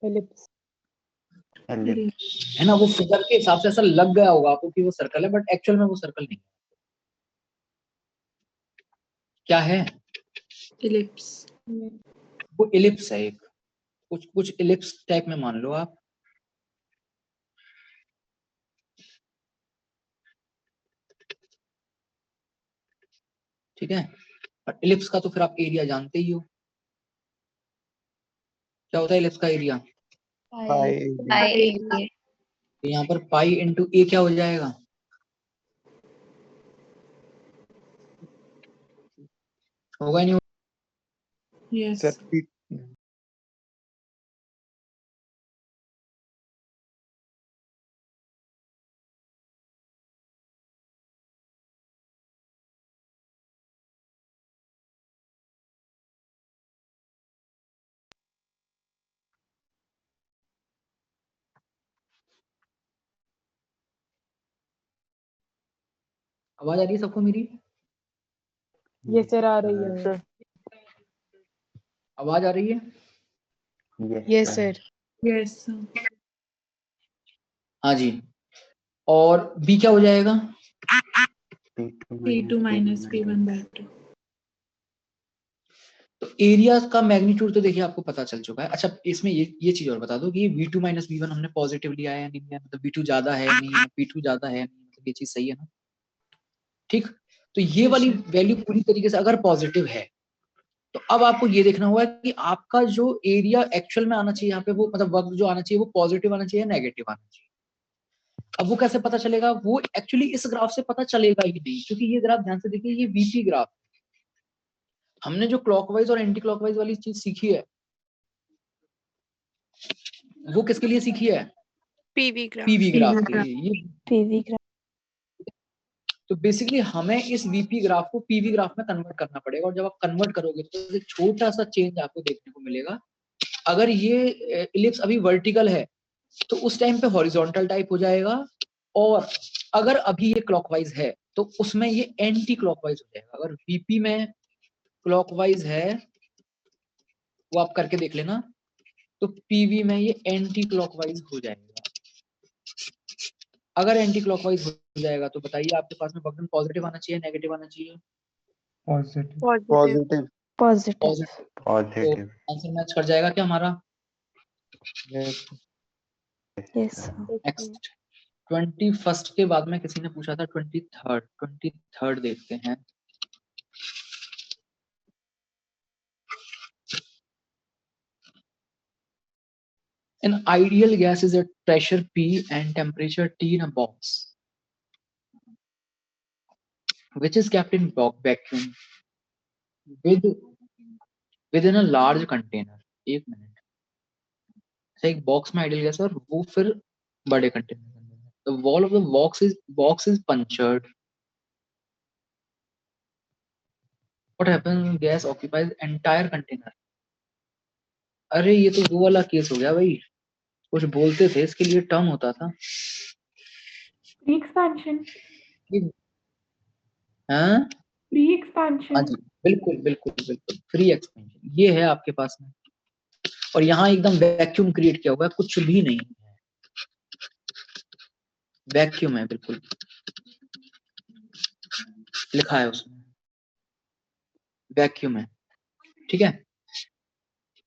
Ellipse. है ना? वो फिगर के हिसाब से ऐसा लग गया होगा आपको कि वो सर्कल है, बट एक्चुअल में वो सर्कल नहीं है। क्या है? Ellipse. वो इलिप्स है एक, कुछ इलिप्स टाइप में मान लो आप। ठीक है, और इलिप्स का तो फिर आप एरिया जानते ही हो। क्या होता है इलिप्स का एरिया? तो यहाँ पर पाई इंटू ए क्या हो जाएगा? होगा ही नहीं? Yes. आवाज आ रही है सबको मेरी? Yes sir, आ रही है। आवाज आ रही है? Yes sir. Yes. sir. हाँ जी। और बी क्या हो जाएगा? P2 minus P1 by 2. तो एरिया का मैग्नीट्यूड तो देखिए आपको पता चल चुका है। अच्छा इसमें ये चीज और बता दो कि V2 माइनस V1 हमने पॉजिटिव लिया है या नहीं लिया, मतलब V2 ज्यादा है या नहीं है, P2 ज्यादा है या नहीं, मतलब ये चीज सही है ना? ठीक, तो ये वाली वैल्यू पूरी तरीके से अगर पॉजिटिव है तो अब आपको ये देखना होगा कि आपका जो एरिया एक्चुअल में आना चाहिए यहाँ पे, वो मतलब वर्क जो आना चाहिए वो पॉजिटिव आना चाहिए, नेगेटिव आना चाहिए। अब वो कैसे पता चलेगा? वो एक्चुअली इस ग्राफ से पता चलेगा ही नहीं, क्योंकि ये ग्राफ, ध्यान से देखिए, ये वीपी ग्राफ। हमने जो क्लॉकवाइज और एंटी क्लॉकवाइज वाली चीज सीखी है वो किसके लिए सीखी है? PV graph. पीवी ग्राफ के लिए। ये पीवी ग्राफ। तो बेसिकली हमें इस वीपी ग्राफ को पीवी ग्राफ में कन्वर्ट करना पड़ेगा, और जब आप कन्वर्ट करोगे तो एक छोटा सा चेंज आपको देखने को मिलेगा। अगर ये इलिप्स अभी वर्टिकल है तो उस टाइम पे हॉरिजॉन्टल टाइप हो जाएगा, और अगर अभी ये क्लॉकवाइज है तो उसमें ये एंटी क्लॉकवाइज हो जाएगा। अगर वीपी में क्लॉकवाइज है वो आप करके देख लेना, तो पीवी में ये एंटी क्लॉकवाइज हो जाएगा। अगर एंटी क्लॉकवाइज हो जाएगा तो बताइए आपके पास में बटन पॉजिटिव आना चाहिए, नेगेटिव आना चाहिए? पॉजिटिव। पॉजिटिव। तो आंसर मैच कर जाएगा क्या हमारा? यस। नेक्स्ट 21st के बाद में किसी ने पूछा था 23rd देखते हैं। An ideal gas is at pressure P and temperature T in a box, which is kept in vacuum within a large container. एक मिनट, एक बॉक्स में आइडियल गैस है और वो फिर बड़े कंटेनर में। The wall of the box is punctured. What happens when gas occupies entire container? अरे ये तो वो वाला केस हो गया भाई, कुछ बोलते थे इसके लिए, टर्म होता था Free expansion. हाँ फ्री हाँ एक्सपेंशन। जी, बिल्कुल बिल्कुल बिल्कुल, फ्री एक्सपेंशन ये है आपके पास में। और यहाँ एकदम वैक्यूम क्रिएट किया हुआ है, कुछ भी नहीं है, वैक्यूम है बिल्कुल, लिखा है उसमें वैक्यूम है, ठीक है।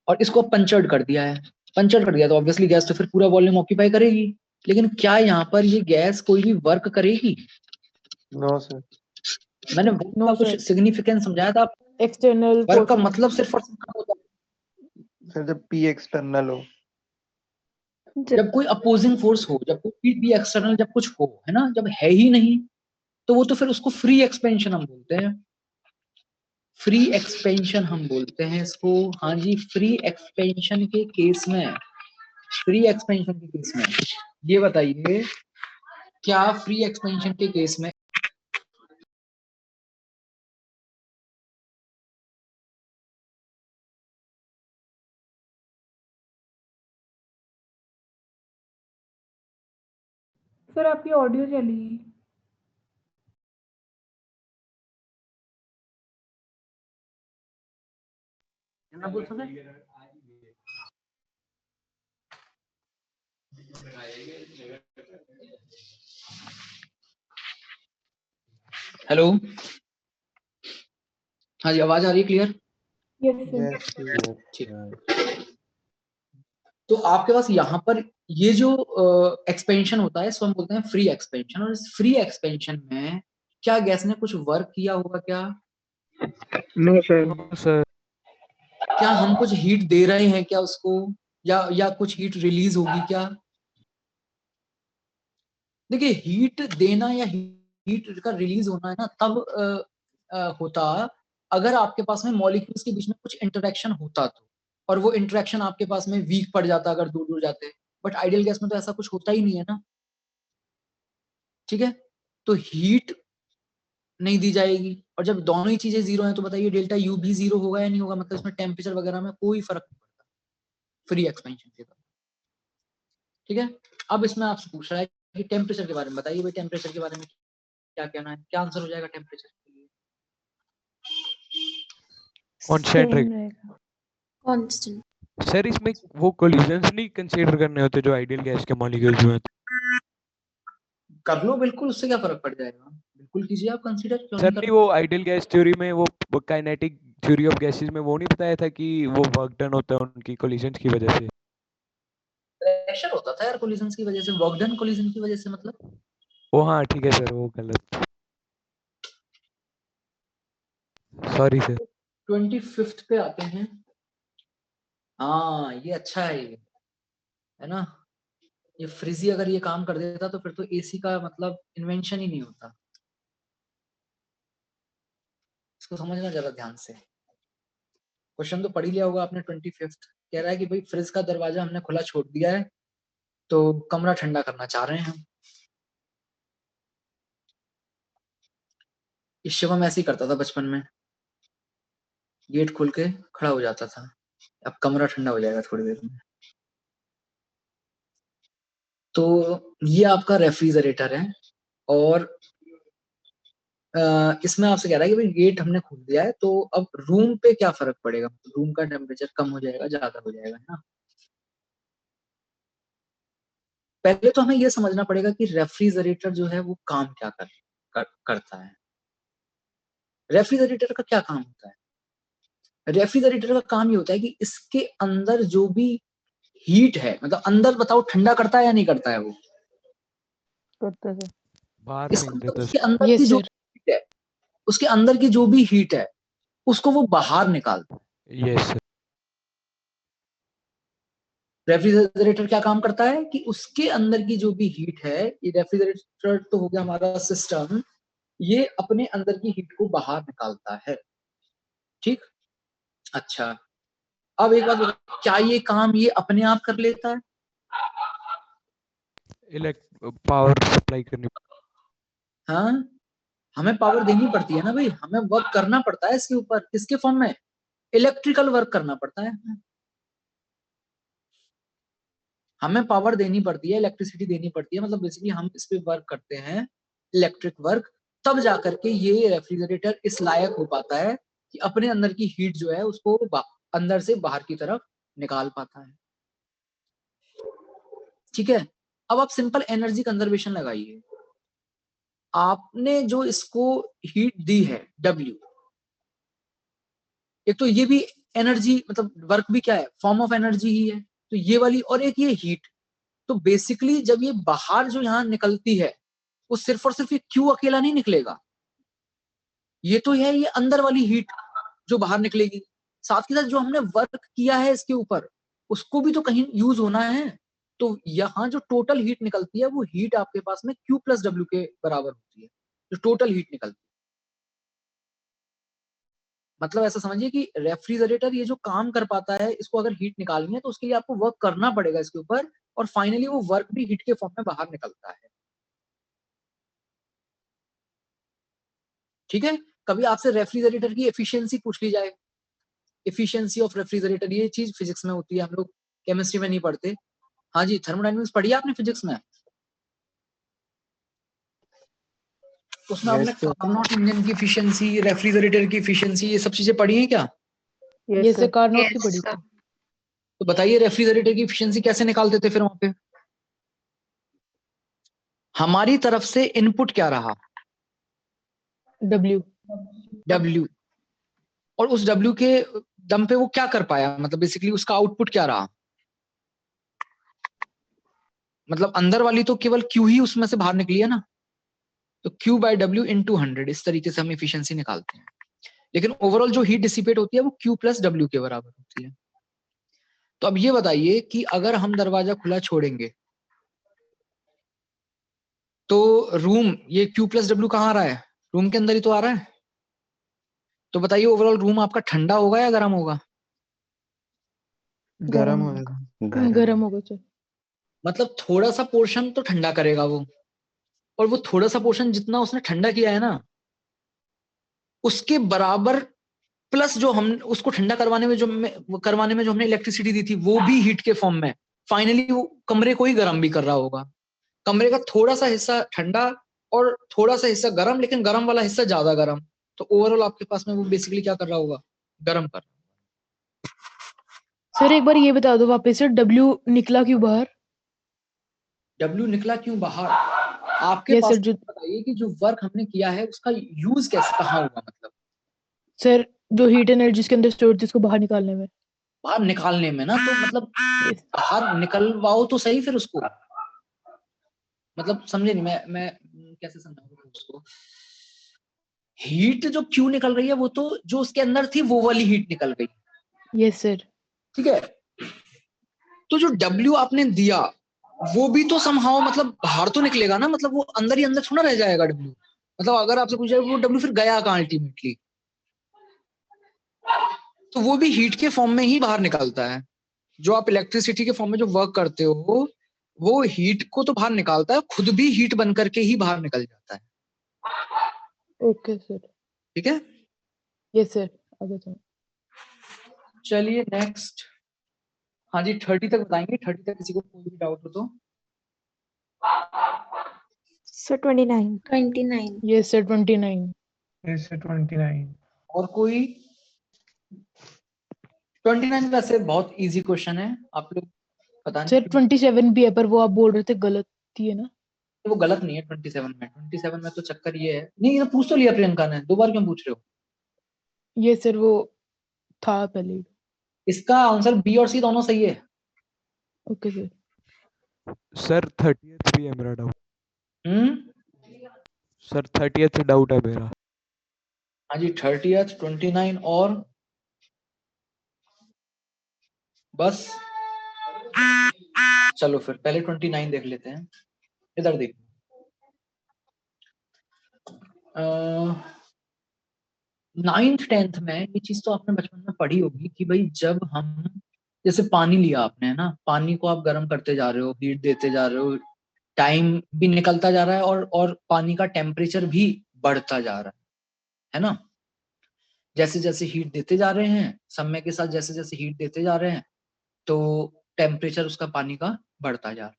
और इसको पंचर्ड कर दिया है, पंचर्ड कर दिया तो ऑब्वियसली गैस तो फिर पूरा वॉल्यूम ऑक्यूपाई करेगी, लेकिन क्या यहाँ पर ये गैस कोई भी वर्क करेगी? No sir. मैंने वर्क No, का कुछ sir. सिग्निफिकेंस समझाया था, External वर्क का forces. मतलब सिर्फ और सिर्फ कब होता है? सर जब पी एक्सटर्नल हो। जब कोई अपोजिंग फोर्स हो, जब कोई भी एक्सटर्नल जब कुछ हो, है ना, जब है ही नहीं तो वो तो फिर उसको फ्री एक्सपेंशन हम बोलते हैं, फ्री एक्सपेंशन हम बोलते हैं इसको। हाँ जी, फ्री एक्सपेंशन के केस में, फ्री एक्सपेंशन के केस में ये बताइए, क्या फ्री एक्सपेंशन के केस में सर आपकी ऑडियो चली गई। ना बोल सकते? हेलो, हाँ जी, आवाज आ रही है क्लियर? Yes sir. यस ठीक। तो आपके पास यहाँ पर ये जो एक्सपेंशन होता है इसको हम बोलते हैं फ्री एक्सपेंशन, और इस फ्री एक्सपेंशन में क्या गैस ने कुछ वर्क किया होगा क्या? No sir. No sir. क्या हम कुछ हीट दे रहे हैं क्या उसको, या कुछ हीट रिलीज होगी क्या? देखिए, हीट देना या हीट का रिलीज होना है ना तब होता अगर आपके पास में मॉलिक्यूल्स के बीच में कुछ इंटरेक्शन होता तो, और वो इंटरेक्शन आपके पास में वीक पड़ जाता अगर दूर दूर जाते, बट आइडियल गैस में तो ऐसा कुछ होता ही नहीं है ना, ठीक है। तो हीट नहीं दी जाएगी, और जब दोनों ही चीजें जीरो हैं तो बताइए डेल्टा यू भी जीरो होगा या नहीं होगा, मतलब इसमें टेम्परेचर वगैरह में कोई फर्क नहीं पड़ता फ्री एक्सपेंशन के दौरान, ठीक है। अब इसमें आपसे पूछ रहा है कि टेम्परेचर के बारे में बताइए, भाई टेम्परेचर के बारे में क्या कहना है, क्या आंसर हो जाएगा टेम्परेचर के लिए? कांस्टेंट Same रहेगा. Constant. सर इसमें वो कोलिजन्स नहीं कंसीडर करने होते जो आइडियल गैस के मॉलिक्यूल्स में होते? कर लो बिल्कुल, उससे क्या फर्क पड़ जाएगा, बिल्कुल कीजिए आप कंसीडर, क्यों सर नहीं नहीं, कर? वो आइडियल गैस थ्योरी में वो काइनेटिक थ्योरी ऑफ गैसेस में वो नहीं बताया था कि वो वर्क डन होता है उनकी कोलिजन्स की वजह से? प्रेशर होता था यार कोलिजन्स की वजह से, वर्क डन कोलिजन की वजह से, मतलब ओ हाँ ठीक है सर, वो गलत, सॉरी सर। 25th पे आते हैं। हाँ ये अच्छा है, ये है ना, ये फ्रिजी अगर ये काम कर देता तो फिर तो एसी का मतलब इन्वेंशन ही नहीं होता, इसको समझना जरा ध्यान से। क्वेश्चन तो पढ़ ही लिया होगा आपने। 25th कह रहा है कि भाई फ्रिज का दरवाजा हमने खुला छोड़ दिया है तो कमरा ठंडा करना चाह रहे हैं हम। इस शिवम ऐसे ही करता था बचपन में, गेट खोल के खड़ा हो जाता था, अब कमरा ठंडा हो जाएगा थोड़ी देर में। तो ये आपका रेफ्रिजरेटर है, और इसमें आपसे कह रहा है कि भाई गेट हमने खोल दिया है तो अब रूम पे क्या फर्क पड़ेगा, रूम का टेम्परेचर कम हो जाएगा ज्यादा हो जाएगा, है ना। पहले तो हमें यह समझना पड़ेगा कि रेफ्रिजरेटर जो है वो काम क्या करता है। रेफ्रिजरेटर का क्या काम होता है? रेफ्रिजरेटर का काम ये होता है कि इसके अंदर जो भी हीट है, मतलब अंदर बताओ ठंडा करता है या नहीं करता है वो? करता है. बाहर इसका फेंक मतलब देता उसके सर। अंदर Yes, की जो sir. हीट है, उसके अंदर की जो भी हीट है उसको वो बाहर निकालता है। Yes sir. रेफ्रिजरेटर क्या काम करता है कि उसके अंदर की जो भी हीट है, ये रेफ्रिजरेटर तो हो गया हमारा सिस्टम, ये अपने अंदर की हीट को बाहर निकालता है, ठीक। अच्छा, अब एक बात बताओ, क्या ये काम ये अपने आप कर लेता है? पावर सप्लाई करनी। हाँ, हमें पावर देनी पड़ती है ना भाई, हमें वर्क करना पड़ता है इसके ऊपर, किसके फॉर्म में? इलेक्ट्रिकल वर्क करना पड़ता है, हमें पावर देनी पड़ती है, इलेक्ट्रिसिटी देनी पड़ती है, मतलब बेसिकली हम इस पे वर्क करते हैं, इलेक्ट्रिक वर्क, तब जाकर के ये रेफ्रिजरेटर इस लायक हो पाता है कि अपने अंदर की हीट जो है उसको अंदर से बाहर की तरफ निकाल पाता है। ठीक है, अब आप सिंपल एनर्जी कंजर्वेशन लगाइए। आपने जो इसको हीट दी है W, एक तो ये भी एनर्जी मतलब वर्क भी क्या है, फॉर्म ऑफ एनर्जी ही है, तो ये वाली, और एक ये हीट। तो बेसिकली जब ये बाहर जो यहाँ निकलती है वो सिर्फ और सिर्फ ये क्यू अकेला नहीं निकलेगा, ये तो है ये अंदर वाली हीट जो बाहर निकलेगी, साथ के साथ जो हमने वर्क किया है इसके ऊपर उसको भी तो कहीं यूज होना है। तो यहाँ जो टोटल हीट निकलती है वो हीट आपके पास में Q प्लस W के बराबर होती है, जो टोटल हीट निकलती है। मतलब ऐसा समझिए कि रेफ्रिजरेटर ये जो काम कर पाता है, इसको अगर हीट निकालनी है तो उसके लिए आपको वर्क करना पड़ेगा इसके ऊपर, और फाइनली वो वर्क भी हीट के फॉर्म में बाहर निकलता है। ठीक है, कभी आपसे रेफ्रिजरेटर की एफिशिएंसी पूछ ली जाए, एफिशिएंसी ऑफ रेफ्रिजरेटर, ये चीज फिजिक्स में होती है, हम लोग केमिस्ट्री में नहीं पढ़ते। हाँ जी, थर्मोडायनेमिक्स पढ़ी है आपने फिजिक्स में? उसमें आपने Yes, sir. कार्नोट इंजन की एफिशिएंसी, रेफ्रिजरेटर की एफिशिएंसी, ये सब चीजें पढ़ी हैं क्या? ये सर कार्नोट की पड़ी थी। तो बताइए रेफ्रिजरेटर की एफिशिएंसी कैसे निकालते थे फिर वहां पे? हमारी तरफ से इनपुट क्या रहा? W, और उस W के दम पे वो क्या कर पाया, मतलब बेसिकली उसका आउटपुट क्या रहा? मतलब अंदर वाली तो केवल Q ही उसमें से बाहर निकली है ना, तो Q बाय W इंटू 100, इस तरीके से हम एफिशिएंसी निकालते हैं। लेकिन ओवरऑल जो हीट डिसिपेट होती है वो Q प्लस W के बराबर होती है। तो अब ये बताइए कि अगर हम दरवाजा खुला छोड़ेंगे तो रूम, ये Q प्लस W कहाँ आ रहा है? रूम के अंदर ही तो आ रहा है। तो बताइए ओवरऑल रूम आपका ठंडा होगा या गर्म होगा? गरम होएगा। गर्म होगा सर। मतलब थोड़ा सा पोर्शन तो ठंडा करेगा वो, और वो थोड़ा सा पोर्शन जितना उसने ठंडा किया है ना, उसके बराबर प्लस जो हम उसको ठंडा करवाने में जो हमने इलेक्ट्रिसिटी दी थी वो भी हीट के फॉर्म में, फाइनली वो कमरे को ही गर्म भी कर रहा होगा। कमरे का थोड़ा सा हिस्सा ठंडा और थोड़ा सा हिस्सा गर्म, लेकिन गर्म वाला हिस्सा ज्यादा गर्म, तो ओवरऑल आपके पास में वो बेसिकली क्या कर रहा होगा? गर्म कर। सर एक बार ये बता दो वापस से, W निकला क्यों बाहर? W निकला क्यों बाहर? आपके Yes, पास sir, जो- बताइए कि जो वर्क हमने किया है उसका यूज कैसे, कहाँ हुआ, मतलब सर जो हीट एनर्जी इसके अंदर स्टोर थी उसको बाहर निकालने में। बाहर निकालने में ना, तो मतलब Yes. बाहर निकलवाओ तो सही फिर उसको, मतलब समझे नहीं, मैं कैसे समझाऊंगा उसको। हीट जो क्यों निकल रही है वो तो जो उसके अंदर थी वो वाली हीट निकल गई, यस सर। ठीक है। तो जो W आपने दिया वो भी तो समहाउ मतलब बाहर तो निकलेगा ना, मतलब वो अंदर ही अंदर थोड़ा रह जाएगा W। मतलब अगर आपसे पूछा वो W फिर गया कहाँ अल्टीमेटली, तो वो भी हीट के फॉर्म में ही बाहर निकलता है। जो आप इलेक्ट्रिसिटी के फॉर्म में जो वर्क करते हो वो हीट को तो बाहर निकालता है, खुद भी हीट बन करके ही बाहर निकल जाता है। Okay sir. ठीक है, यस सर, आगे चलो। चलिए नेक्स्ट। हाँ जी 30 तक बताएंगे, 30 तक किसी को कोई भी डाउट हो तो। Sir 29 yes sir 29। Yes, sir, 29. और कोई? 29 वैसे बहुत इजी क्वेश्चन है, आप लोग पता नहीं सर 27 भी है पर वो आप बोल रहे थे गलत ही है ना? वो गलत नहीं है। 27 में तो चक्कर ये है, नहीं ये पूछ तो लिया प्रियंका ने, दो बार क्यों पूछ रहे हो? ये सर वो था पहले। इसका आंसर बी और सी दोनों सही है। Okay sir. सर 30th भी है मेरा डाउट। सर 30th डाउट है मेरा। हाँ जी 30th, 29 और बस। चलो फिर पहले 29 देख लेते हैं। इधर देखो, 9th 10th में ये चीज तो आपने बचपन में पढ़ी होगी कि भाई जब हम, जैसे पानी लिया आपने, है ना, पानी को आप गर्म करते जा रहे हो, हीट देते जा रहे हो, टाइम भी निकलता जा रहा है और पानी का टेम्परेचर भी बढ़ता जा रहा है ना। जैसे जैसे हीट देते जा रहे हैं, समय के साथ जैसे जैसे हीट देते जा रहे हैं, तो टेम्परेचर उसका पानी का बढ़ता जा रहा है।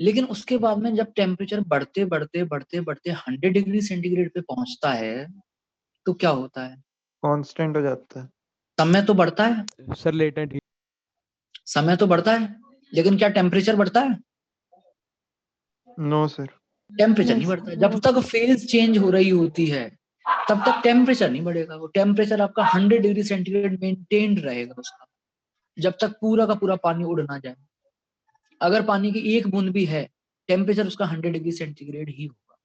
लेकिन उसके बाद में जब टेम्परेचर बढ़ते बढ़ते बढ़ते बढ़ते 100 डिग्री सेंटीग्रेड पे पहुंचता है तो क्या होता है? कांस्टेंट हो जाता है। समय तो बढ़ता है, सर लेटेंट हीट। समय तो बढ़ता है, लेकिन क्या टेम्परेचर बढ़ता है? No sir. टेम्परेचर No, नहीं sir, बढ़ता। no, जब तक फेज चेंज हो रही होती है तब तक टेम्परेचर नहीं बढ़ेगा। वो टेम्परेचर आपका 100 डिग्री सेंटीग्रेड मेंटेन्ड रहेगा उसका, जब तक पूरा का पूरा पानी उड़ ना जाए। अगर पानी की एक बूंद भी है, टेम्परेचर उसका 100 डिग्री सेंटीग्रेड ही होगा।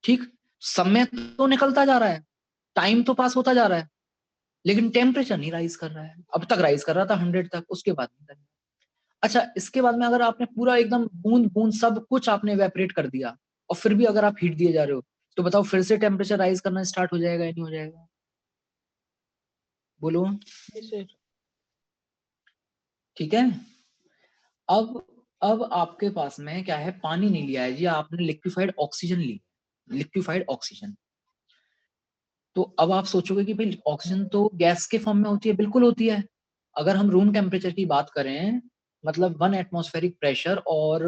ठीक, समय तो निकलता जा रहा है, टाइम तो पास होता जा रहा है, लेकिन टेम्परेचर नहीं राइज कर रहा है। अब तक राइज कर रहा था 100 तक, उसके बाद नहीं करेगा। अच्छा, इसके बाद में अगर आपने पूरा एकदम बूंद बूंद सब कुछ आपने इवेपोरेट कर दिया और फिर भी अगर आप हीट दिए जा रहे हो, तो बताओ फिर से टेम्परेचर राइज करना स्टार्ट हो जाएगा या नहीं हो जाएगा? बोलो। yes, sir. ठीक है। अब आपके पास में क्या है, पानी नहीं लिया है जी, आपने लिक्विफाइड ऑक्सीजन ली, लिक्विफाइड ऑक्सीजन। तो अब आप सोचोगे कि भाई ऑक्सीजन तो गैस के फॉर्म में होती है, बिल्कुल होती है। अगर हम रूम टेम्परेचर की बात करें, मतलब 1 एटमॉस्फेरिक प्रेशर और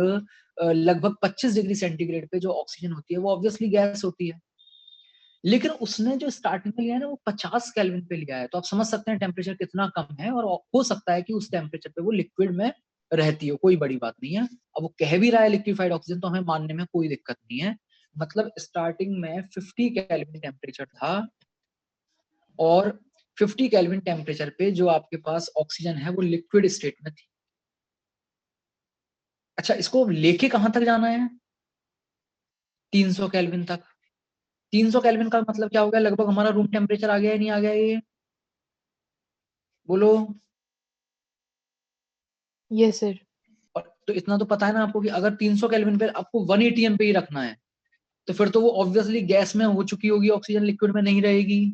लगभग 25 डिग्री सेंटीग्रेड पे जो ऑक्सीजन होती है वो ऑब्वियसली गैस होती है। लेकिन उसने जो स्टार्टिंग में लिया है ना, वो 50 केल्विन पे लिया है, तो आप समझ सकते हैं टेम्परेचर कितना कम है, और हो सकता है कि उस टेम्परेचर पे वो लिक्विड में रहती हो, कोई बड़ी बात नहीं है। अब वो कह भी रहा है लिक्विफाइड ऑक्सीजन, तो हमें मानने में कोई दिक्कत नहीं है। मतलब स्टार्टिंग में 50 केल्विन टेम्परेचर था, और 50 केल्विन टेम्परेचर पे जो आपके पास ऑक्सीजन है वो लिक्विड स्टेट में थी। अच्छा, इसको लेके कहां तक जाना है? 300 केल्विन तक। 300 केल्विन का मतलब क्या हो गया? लगभग हमारा रूम टेम्परेचर आ गया या नहीं आ गया ये? बोलो। Yes, sir. और तो इतना तो पता है ना आपको कि अगर 300 केल्विन पे आपको 1 एटीएम पे ही रखना है, तो फिर तो वो ऑब्वियसली गैस में हो चुकी होगी, ऑक्सीजन लिक्विड में नहीं रहेगी।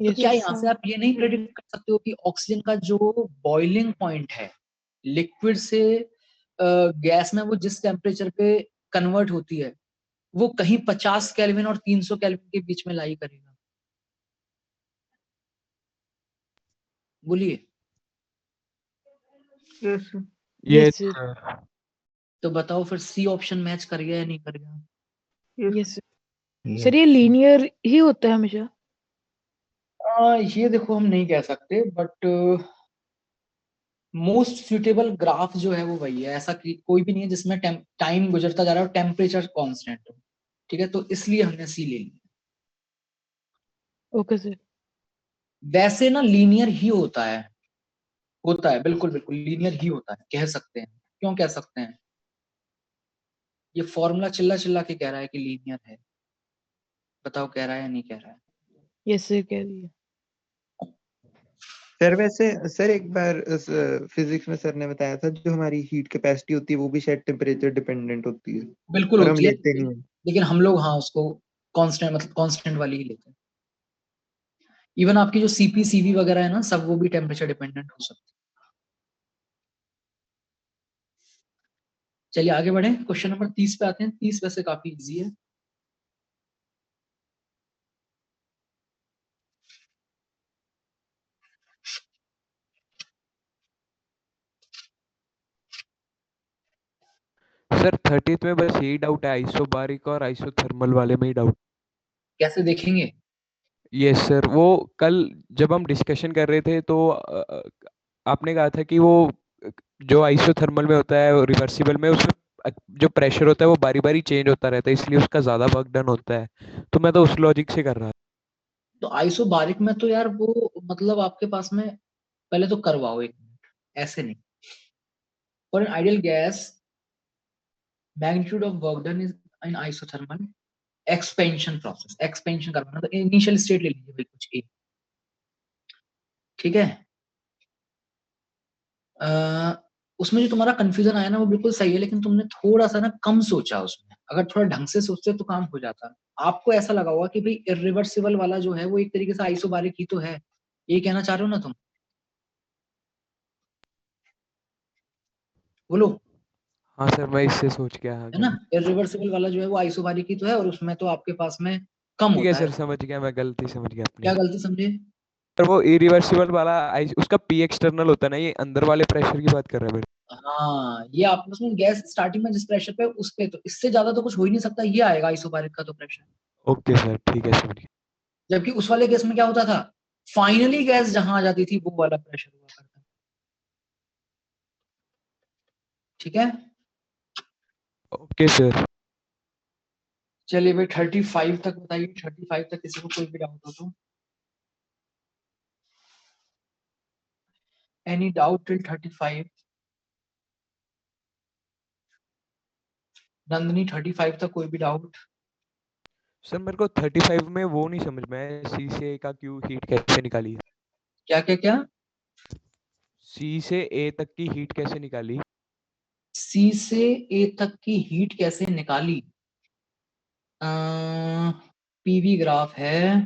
तो Yes, क्या sir. यहाँ से आप ये नहीं प्रेडिक्ट कर सकते हो कि ऑक्सीजन का जो बॉइलिंग पॉइंट है, लिक्विड से गैस में वो जिस टेम्परेचर पे कन्वर्ट होती है, वो कहीं 50 केल्विन और 300 केल्विन के बीच में लाई करेगा? बोलिए। Yes sir. ये Yes, sir. तो बताओ फिर सी ऑप्शन मैच कर गया या नहीं कर गया? Yes, sir. Sir, ये linear ही होता है हमेशा। ये देखो हम नहीं कह सकते, बट मोस्ट सुटेबल ग्राफ जो है वो वही है। ऐसा कोई भी नहीं है जिसमें टाइम गुजरता जा रहा है और टेम्परेचर कांस्टेंट हो। ठीक है, तो इसलिए हमने सी ले ली। Okay, sir. वैसे ना लीनियर ही होता है, बिल्कुल बिल्कुल लीनियर ही होता है, कह सकते हैं। क्यों कह सकते हैं? ये फॉर्मूला चिल्ला चिल्ला के कह रहा है कि लीनियर है। बताओ कह रहा है या नहीं कह रहा है? Yes, sir, कह रही है। सर वैसे सर एक बार फिजिक्स में सर ने बताया था जो हमारी हीट कैपेसिटी होती है वो भी शायद टेम्परेचर डिपेंडेंट होती है, बिल्कुल पर हम होती है, लेते नहीं हैं। लेकिन हम लोग हाँ उसको कांस्टेंट, मतलब कांस्टेंट वाली ही लेते हैं। इवन आपकी जो सीपी सीवी वगैरह है ना, सब वो भी टेम्परेचर डिपेंडेंट हो सकते हैं। चलिए आगे बढ़े, क्वेश्चन नंबर 30 पे आते हैं। 30 वैसे काफी इजी है। सर 30th में बस यही डाउट है, आइसोबारिक और आइसोथर्मल वाले में ही डाउट। कैसे देखेंगे? यस सर, वो कल जब हम डिस्कशन कर रहे थे तो आपने कहा था कि वो जो आइसोथर्मल में होता है रिवर्सिबल में, उसमें जो प्रेशर होता है वो बारी बारी चेंज होता रहता है, इसलिए उसका ज्यादा वर्क डन होता है। तो मैं तो उस लॉजिक से कर रहा था। तो आइसोबारिक में तो यार वो मतलब आपके पास में पहले तो करवाओ एक मिनट, ऐसे नहीं। For an ideal gas magnitude of work done is in isothermal expansion process. Expansion करना तो इनिशियल स्टेट ले लीजिए भाई कुछ एक। ठीक है, उसमें जो तुम्हारा कंफ्यूजन आया ना वो बिल्कुल सही है, लेकिन तुमने थोड़ा सा ना कम सोचा उसमें। अगर थोड़ा ढंग से सोचते तो काम हो जाता। आपको ऐसा लगा होगा कि भाई इरिवर्सिबल वाला जो है वो एक तरीके से आइसोबारिक ही तो है, ये कहना चाह रहे हो ना तुम? बोलो। हाँ सर, मैं इससे सोच के आ है ना, गया। इरिवर्सिबल वाला जो है वो आइसोबारिक ही तो है, और उसमें तो आपके पास में कम ठीक है होता है। सर, समझ गया, मैं गलती समझ गया अपनी। क्या गलती समझे? पर वो इरिवर्सिबल वाला उसका पी एक्सटर्नल होता है ना, ये अंदर वाले प्रेशर की बात कर रहा है मेरे। हाँ, ये आपस में गैस स्टार्टिंग में जिस प्रेशर पे उस पे, तो इससे ज्यादा तो कुछ हो ही नहीं सकता, ये आएगा आइसोबारिक का तो प्रेशर। ओके सर, ठीक है सर। जबकि उस वाले गैस में क्या होता था, फाइनली गैस जहां आ जाती थी वो वाला प्रेशर हुआ करता। ठीक है, ओके सर। चलिए भाई 35 तक बताइए, 35 तक किसी को कोई भी डाउट हो तो। Any doubt till 35? नंदनी 35 तक कोई भी डाउट? सर मेरे को 35 में वो नहीं समझ में आया, सी से ए का क्यू हीट कैसे निकाली है? क्या क्या क्या? सी से ए तक की हीट कैसे निकाली? सी से ए तक की हीट कैसे निकाली? पीवी ग्राफ है,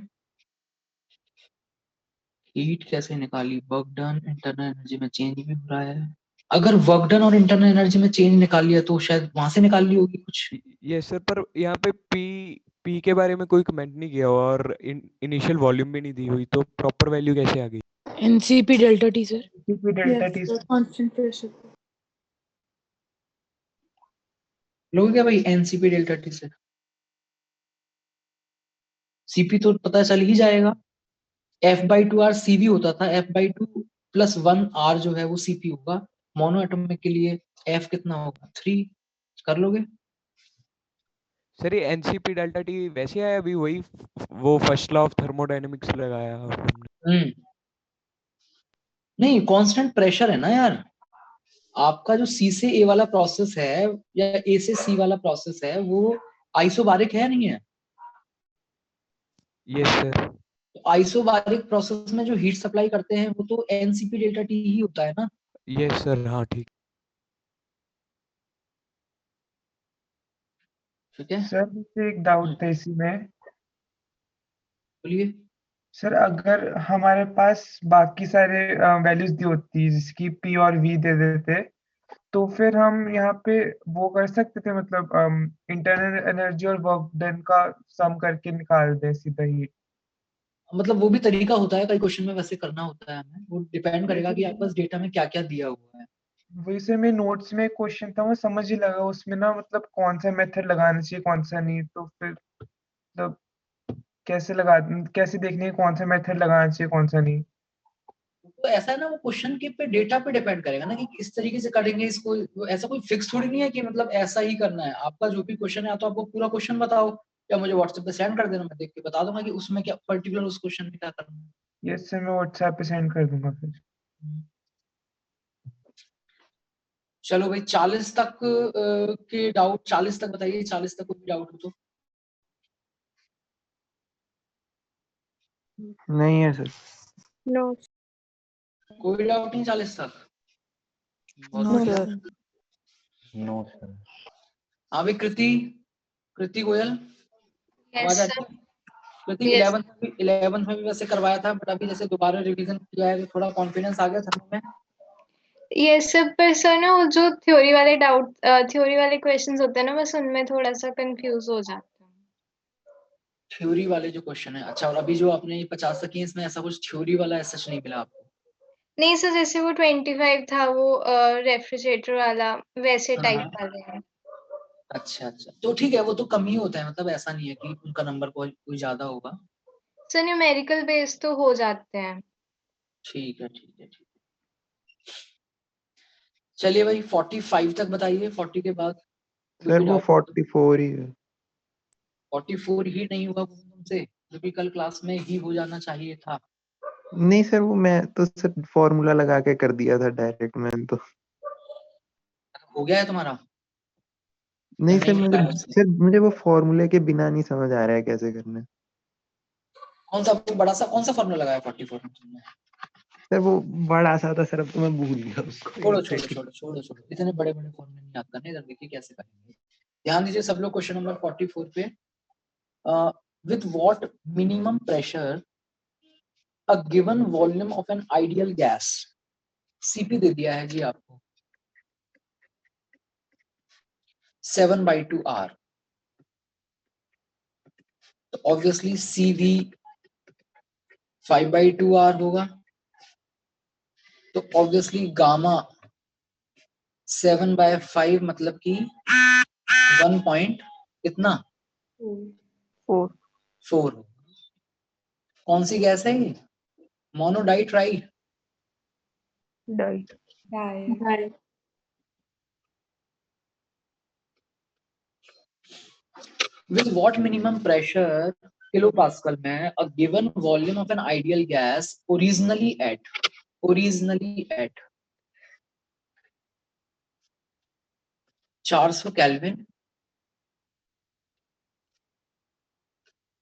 हीट कैसे निकाली, वर्क डन इंटरनल एनर्जी में चेंज भी हो रहा है। अगर वर्क डन और इंटरनल एनर्जी में चेंज निकाल लिया तो शायद वहां से निकाल ली होगी कुछ। ये सर, पर यहाँ पे पी के बारे में कोई कमेंट नहीं किया हुआ और इनिशियल वॉल्यूम भी नहीं दी हुई, तो प्रॉपर वैल्यू कैसे आ गई? NCP delta T sir. CP delta Yes, T sir. Constant pressure. लोग क्या भाई, एनसीपी डेल्टा टी से सीपी तो पता चल ही जाएगा। F/2 आर सीवी होता था, F/2 + 1 आर जो है वो सीपी होगा। मोनो एटॉमिक के लिए F कितना होगा, 3। कर लोगे? सर ये एनसीपी डेल्टा टी वैसे आया अभी, वही वो फर्स्ट लॉ ऑफ थर्मोडायनेमिक्स लगाया हमने। नहीं, कांस्टेंट प्रेशर है ना यार। आपका जो सी से ए वाला प्रोसेस है या ए से सी वाला प्रोसेस है वो आइसोबारिक है नहीं है? Yes sir. तो आइसोबारिक प्रोसेस में जो हीट सप्लाई करते हैं वो तो एनसीपी डेल्टा टी ही होता है ना। यस सर, हाँ ठीक। ठीक है, सर मुझे एक डाउट था इसी में। बोलिए। सर अगर हमारे पास बाकी सारे वैल्यूज दी होती जिसकी P और V दे देते, तो फिर हम यहाँ पे वो कर सकते थे, मतलब इंटरनल एनर्जी और वर्क डन का सम करके निकाल दें सीधा ही। मतलब वो भी तरीका होता है, कई क्वेश्चन में वैसे करना होता है हमें, वो डिपेंड करेगा कि आपके पास डेटा में क्या क्या दिया हुआ है। वैसे में नोट्स में क्वेश्चन था, वो समझ ही लगा उसमें ना, मतलब कौन सा मेथड लगाना चाहिए कौन सा नहीं, तो फिर मतलब कैसे देखने कौन सा मेथड लगाना चाहिए कौन सा नहीं। तो ऐसा है ना, वो क्वेश्चन के पे डेटा पे डिपेंड करेगा ना कि किस तरीके से करेंगे इसको। ऐसा कोई फिक्स थोड़ी नहीं है कि मतलब ऐसा ही करना है। आपका जो भी क्वेश्चन है, तो आपको पूरा क्वेश्चन बताओ या मुझे व्हाट्सएप पे सेंड कर देना, मैं देख के बता दूंगा कि उसमें क्या पर्टिकुलर उस क्वेश्चन में क्या करना है। ये सर मैं व्हाट्सएप पे सेंड कर दूंगा फिर। चलो भाई 40 तक के डाउट 40 तक बताइए, 40 तक कोई डाउट हो तो। नहीं है सर। No. कोई डाउट नहीं 40 तक? बहुत नो बढ़िया। सर। No sir. हाँ भाई, कृति गोयल, आवाज आ रही है? कृति, Yes. 11th में भी वैसे करवाया था, बट अभी जैसे दोबारा रिवीजन किया है तो थोड़ा कॉन्फिडेंस आ गया था में। ये सब पर सर ना, वो जो थ्योरी वाले क्वेश्चंस होते हैं ना, बस उनमें थोड़ा सा कंफ्यूज हो जाता हूँ। थ्योरी वाले जो क्वेश्चन है, अच्छा। और अभी जो आपने 50 तक किए इसमें ऐसा कुछ थ्योरी वाला ऐसा नहीं मिला आपको? नहीं सर, जैसे वो 25 था वो रेफ्रिजरेटर वाला, वैसे हाँ, टाइप हाँ। वाले हैं। अच्छा अच्छा, तो ठीक है, वो तो कम ही होता है, मतलब ऐसा नहीं है कि उनका नंबर कोई ज्यादा होगा। सर न्यूमेरिकल बेस तो हो जाते हैं। ठीक है ठीक है ठीक है। चलिए भाई 45 तक बताइए, 40 के बाद कोई सर भी वो डाउट? 44 ही है। 44 ही नहीं हुआ तुमसे, जो कि कल क्लास में ही हो जाना चाहिए था। नहीं सर, वो मैं तो सर फॉर्मूला लगा के कर दिया था डायरेक्ट, मैंने तो। हो गया है तुम्हारा? या नहीं सर, नहीं हुआ है उससे? मुझे वो फॉर्मूले के बिना नहीं समझ आ रहा है कैसे करना है। कौन सा फॉर्मूला लगाया 44 में तुमने? सर वो बड़ा सा था सर, अब तो मैं भूल गया उसको। छोड़ो एक छोड़ो सेकंड। छोड़ो छोड़ो छोड़ो, इतने बड़े बड़े फॉर्मूले नहीं याद करने, इधर देखिए कैसे करेंगे। ध्यान दीजिए सब लोग, क्वेश्चन नंबर 44 पे। With what minimum pressure a given volume of an ideal gas, CP दे दिया है जी आपको 7/2 आर। तो ऑब्वियसली सीवी 5/2 R होगा, तो ऑब्वियसली गामा 7/5 मतलब कि 1 पॉइंट कितना 4। कौन सी गैस है ये? Mono, di, tri? Di. With what minimum pressure kilopascal में a given volume of an ideal gas originally at 400 kelvin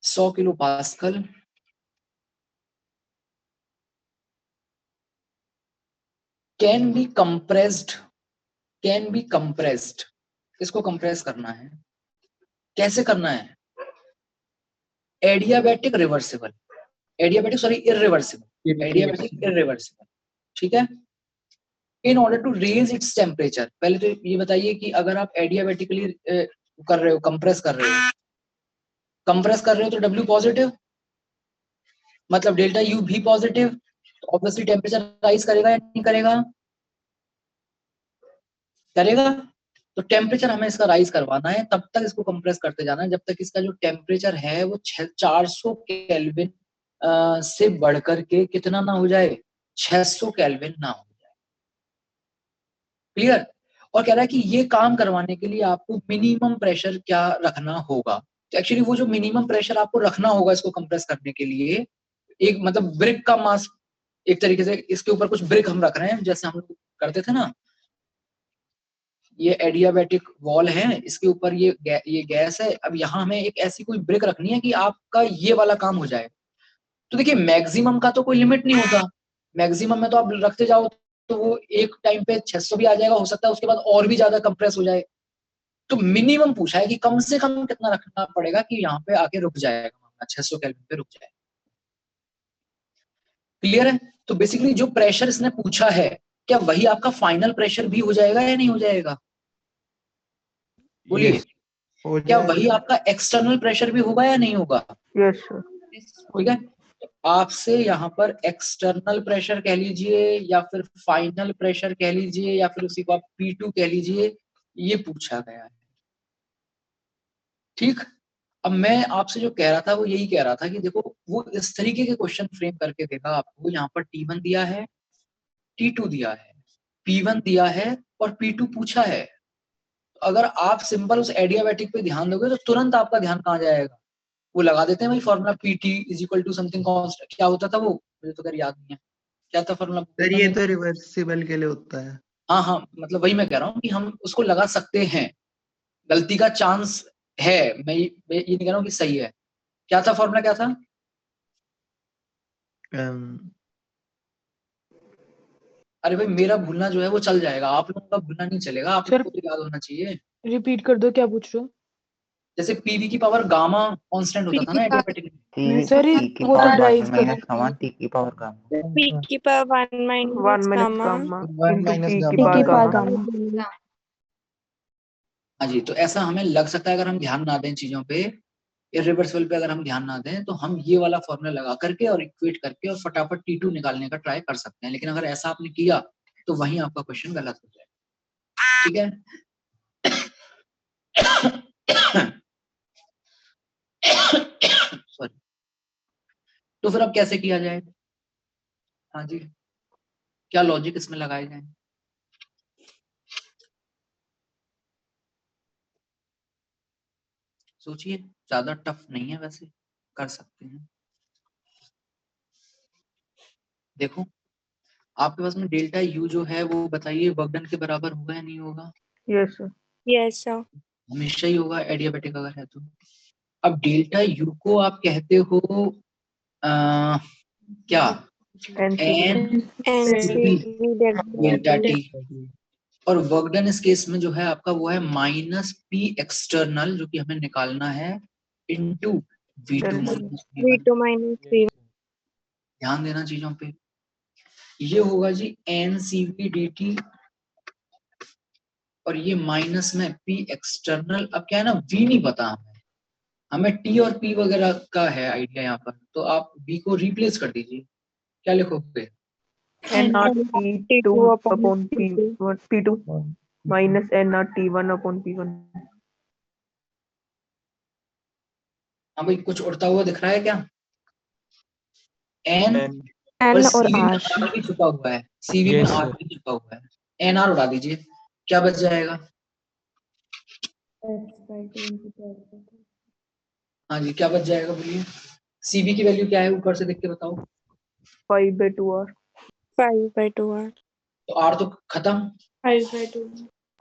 100 kilopascal can be compressed। इसको कंप्रेस करना है, कैसे करना है? एडियाबैटिक इररिवर्सिबल, ठीक है। In order to raise its temperature, पहले तो ये बताइए कि अगर आप एडियाबैटिकली कर रहे हो, कंप्रेस कर रहे हो तो W पॉजिटिव मतलब डेल्टा U भी पॉजिटिव, तो ऑब्वियसली टेम्परेचर राइज करेगा या नहीं करेगा? तो टेम्परेचर हमें इसका राइज करवाना है, तब तक इसको कंप्रेस करते जाना है जब तक इसका जो टेम्परेचर है वो 400 केल्विन से बढ़कर के कितना ना हो जाए, 600 केल्विन ना हो जाए। क्लियर? और कह रहा है कि ये काम करवाने के लिए आपको मिनिमम प्रेशर क्या रखना होगा। तो एक्चुअली वो जो मिनिमम प्रेशर आपको रखना होगा इसको कंप्रेस करने के लिए, एक मतलब ब्रिक का मास, एक तरीके से इसके ऊपर कुछ ब्रिक हम रख रहे हैं, जैसे हम लोग करते थे ना, ये एडियाबैटिक वॉल है, इसके ऊपर ये गैस है। अब यहाँ हमें एक ऐसी कोई ब्रिक रखनी है कि आपका ये वाला काम हो जाए। तो देखिए मैक्सिमम का तो कोई लिमिट नहीं होता, मैक्सिमम में तो आप रखते जाओ तो वो एक टाइम पे 600 भी आ जाएगा, हो सकता है उसके बाद और भी ज्यादा कंप्रेस हो जाए। तो मिनिमम पूछा है कि कम से कम कितना रखना पड़ेगा कि यहाँ पे आके रुक जाएगा, 600 केल्विन पे रुक जाए। क्लियर है? तो बेसिकली जो प्रेशर इसने पूछा है, क्या वही आपका फाइनल प्रेशर भी हो जाएगा या नहीं हो जाएगा? बोलिए, क्या वही आपका एक्सटर्नल प्रेशर भी होगा या नहीं होगा? Yes sir. ठीक है, तो आपसे यहाँ पर एक्सटर्नल प्रेशर कह लीजिए या फिर फाइनल प्रेशर कह लीजिए या फिर उसी को आप P2 कह लीजिए, ये पूछा गया है। ठीक, अब मैं आपसे जो कह रहा था वो यही कह रहा था कि देखो वो इस तरीके के क्वेश्चन फ्रेम करके देगा आपको। यहाँ पर T1 दिया है, T2 दिया है, P1 दिया है और P2 पूछा है। तो अगर आप सिंपल उस एडियाबैटिक पे ध्यान दोगे तो तुरंत आपका ध्यान कहाँ जाएगा? वो लगा देते हैं भाई फॉर्मूला PT = समथिंग कांस्टेंट, क्या होता था वो, मुझे तो याद नहीं है क्या था फॉर्मूला। सर ये तो रिवर्सिबल के लिए होता है। हाँ, मतलब वही मैं कह रहा हूँ कि हम उसको लगा सकते हैं, गलती का चांस है। मैं ये नहीं कह रहा हूँ कि सही है। क्या था फॉर्मूला, क्या था? अरे भाई मेरा भूलना जो है वो चल जाएगा, आप लोगों का भूलना नहीं चलेगा, आप लोगों को तो याद होना चाहिए। रिपीट कर दो, क्या पूछ रहे हो? जैसे PV की पावर गामा कांस्टेंट होता था ना एडियाबैटिक में। सर वो तो ड्राइव कर T की पावर गामा P की पावर 1 minus gamma T की पावर गामा। हाँ जी, तो ऐसा हमें लग सकता है अगर हम ध्यान ना दें चीजों पे, इरिवर्सिबल पे अगर हम ध्यान ना दें तो हम ये वाला फॉर्मूला लगा करके और इक्वेट करके और फटाफट T2 निकालने का ट्राई कर सकते हैं। लेकिन अगर ऐसा आपने किया तो वहीं आपका क्वेश्चन गलत हो जाएगा। ठीक है, सॉरी। तो फिर अब कैसे किया जाए? हाँ जी, क्या लॉजिक इसमें लगाए जाए? सोचिए, ज्यादा टफ नहीं है, वैसे कर सकते हैं। देखो आपके पास में डेल्टा U जो है वो बताइए वर्क डन के बराबर होगा या नहीं होगा? Yes sir. yes sir हमेशा ही होगा एडियाबैटिक अगर है तो। अब डेल्टा U को आप कहते हो क्या? NCV डेल्टा T, और वर्क डन इस केस में जो है आपका वो है -P एक्सटर्नल, जो कि हमें निकालना है, इनटू V2 minus V1 ध्यान देना चीजों पे। ये होगा जी NCV dt और ये माइनस में P एक्सटर्नल। अब क्या है ना, V नहीं पता हमें, हमें टी और पी वगैरह का है आइडिया यहाँ पर, तो आप बी को रिप्लेस कर दीजिए। क्या लिखोगे? NRT2 upon P2 minus NRT1 upon P1. हाँ भाई, कुछ उड़ता हुआ दिख रहा है क्या? एन N और और सीवी में R. आर भी छुपा हुआ है, सीवी में Yes, आर sir. भी छुपा हुआ है। एन आर उड़ा दीजिए, क्या बच जाएगा? हाँ जी, क्या बच जाएगा बोलिए? सीवी की वैल्यू क्या है ऊपर से देख के बताओ। 5/2R. 5/2R. तो आर तो खत्म, 5/2.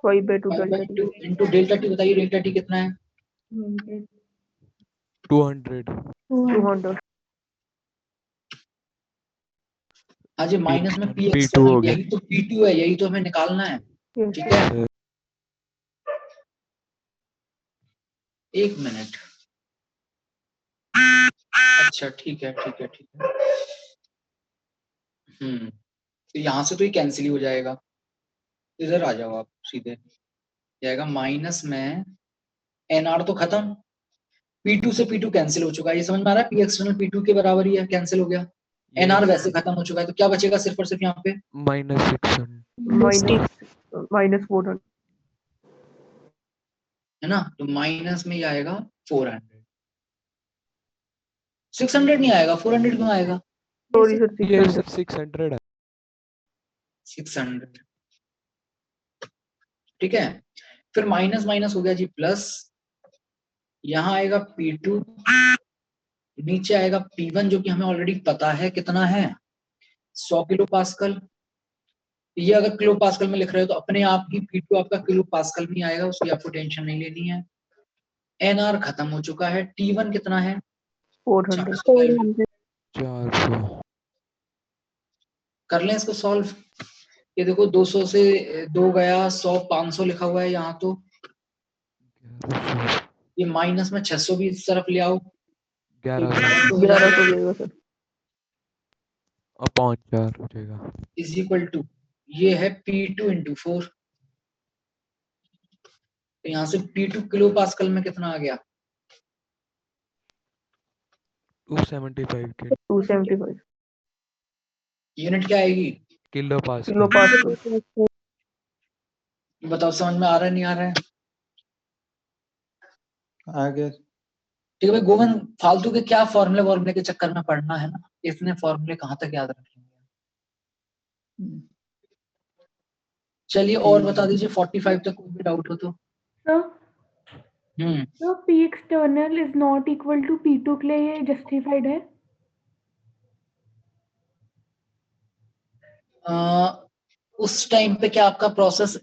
5/2 delta T. 5/2 into delta T. बताइए डेल्टा टी कितना है? 200. 200. हाँ जी, माइनस में पी P2 एक्सटर्नल, हो गया. यही तो P2 है, यही तो हमें निकालना है। Yes. ठीक है, Sir. एक मिनट। अच्छा ठीक है, ठीक है, ठीक है। तो यहाँ से तो ये कैंसिल ही हो जाएगा। इधर आ जाओ आप सीधे, जाएगा माइनस में एन आर तो खत्म, P2 से P2 कैंसिल हो चुका है, ये समझ में आ रहा है? P एक्सटर्नल P2 के बराबर ही है, कैंसिल हो गया। एन आर वैसे खत्म हो चुका है, तो क्या बचेगा सिर्फ और सिर्फ यहाँ पे? -600. minus 400. है ना, तो माइनस में ये आएगा 400। 600 नहीं आएगा, 400 क्यों आएगा? Sorry sir, Yes, 600. sir. 600 है. 600। ठीक है, फिर माइनस माइनस हो गया जी प्लस, यहाँ आएगा P2, नीचे आएगा P1 जो कि हमें ऑलरेडी पता है कितना है, 100 किलो पास्कल। ये अगर किलो पास्कल में लिख रहे हो तो अपने आप ही P2 आपका किलो पास्कल में आएगा, उसकी आपको टेंशन नहीं लेनी है। NR खत्म हो चुका है, T1 कितना है? 400. 400. कर लें इसको सॉल्व। ये देखो 200 से 2 गया, 100, 500 लिखा हुआ है यहाँ, तो 1100. ये माइनस में 600 भी इस तरफ ले आओ, 1100 1100 हो जाएगा सर. अपॉन 4 हो जाएगा. इज इक्वल टू, ये है P2 इंटू 4। तो यहाँ से P2 किलो पास्कल में कितना आ गया? 275 के 275. यूनिट क्या आएगी? Kilo pascal. Kilo pascal. बताओ समझ में आ रहा है नहीं आ रहा है? आगे ठीक है भाई गोविंद, फालतू के क्या फॉर्मूले के चक्कर में पढ़ना है ना, इतने फॉर्मूले कहाँ तक याद रखेंगे। चलिए और बता दीजिए 45 तक कोई भी डाउट हो तो। So, hmm so P external is not equal to P2 के लिए ये justified है? उस टाइम पे क्या आपका प्रोसेस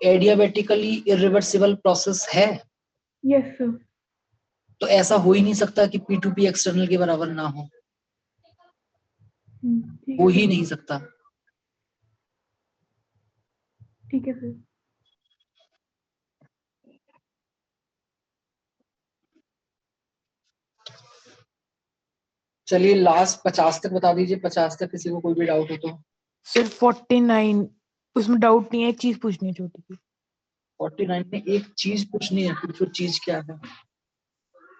एडियाबेटिकली इरिवर्सिबल प्रोसेस है? Yes sir. तो ऐसा हो ही नहीं सकता कि P2P एक्सटर्नल के बराबर ना हो, ठीक हो है ही नहीं सकता। ठीक है सर। चलिए लास्ट 50 तक बता दीजिए, 50 तक किसी को कोई भी डाउट हो तो। सर 49 उसमें डाउट नहीं है, एक चीज पूछनी है छोटी सी। 49 में एक चीज पूछनी है, पूछो चीज क्या है?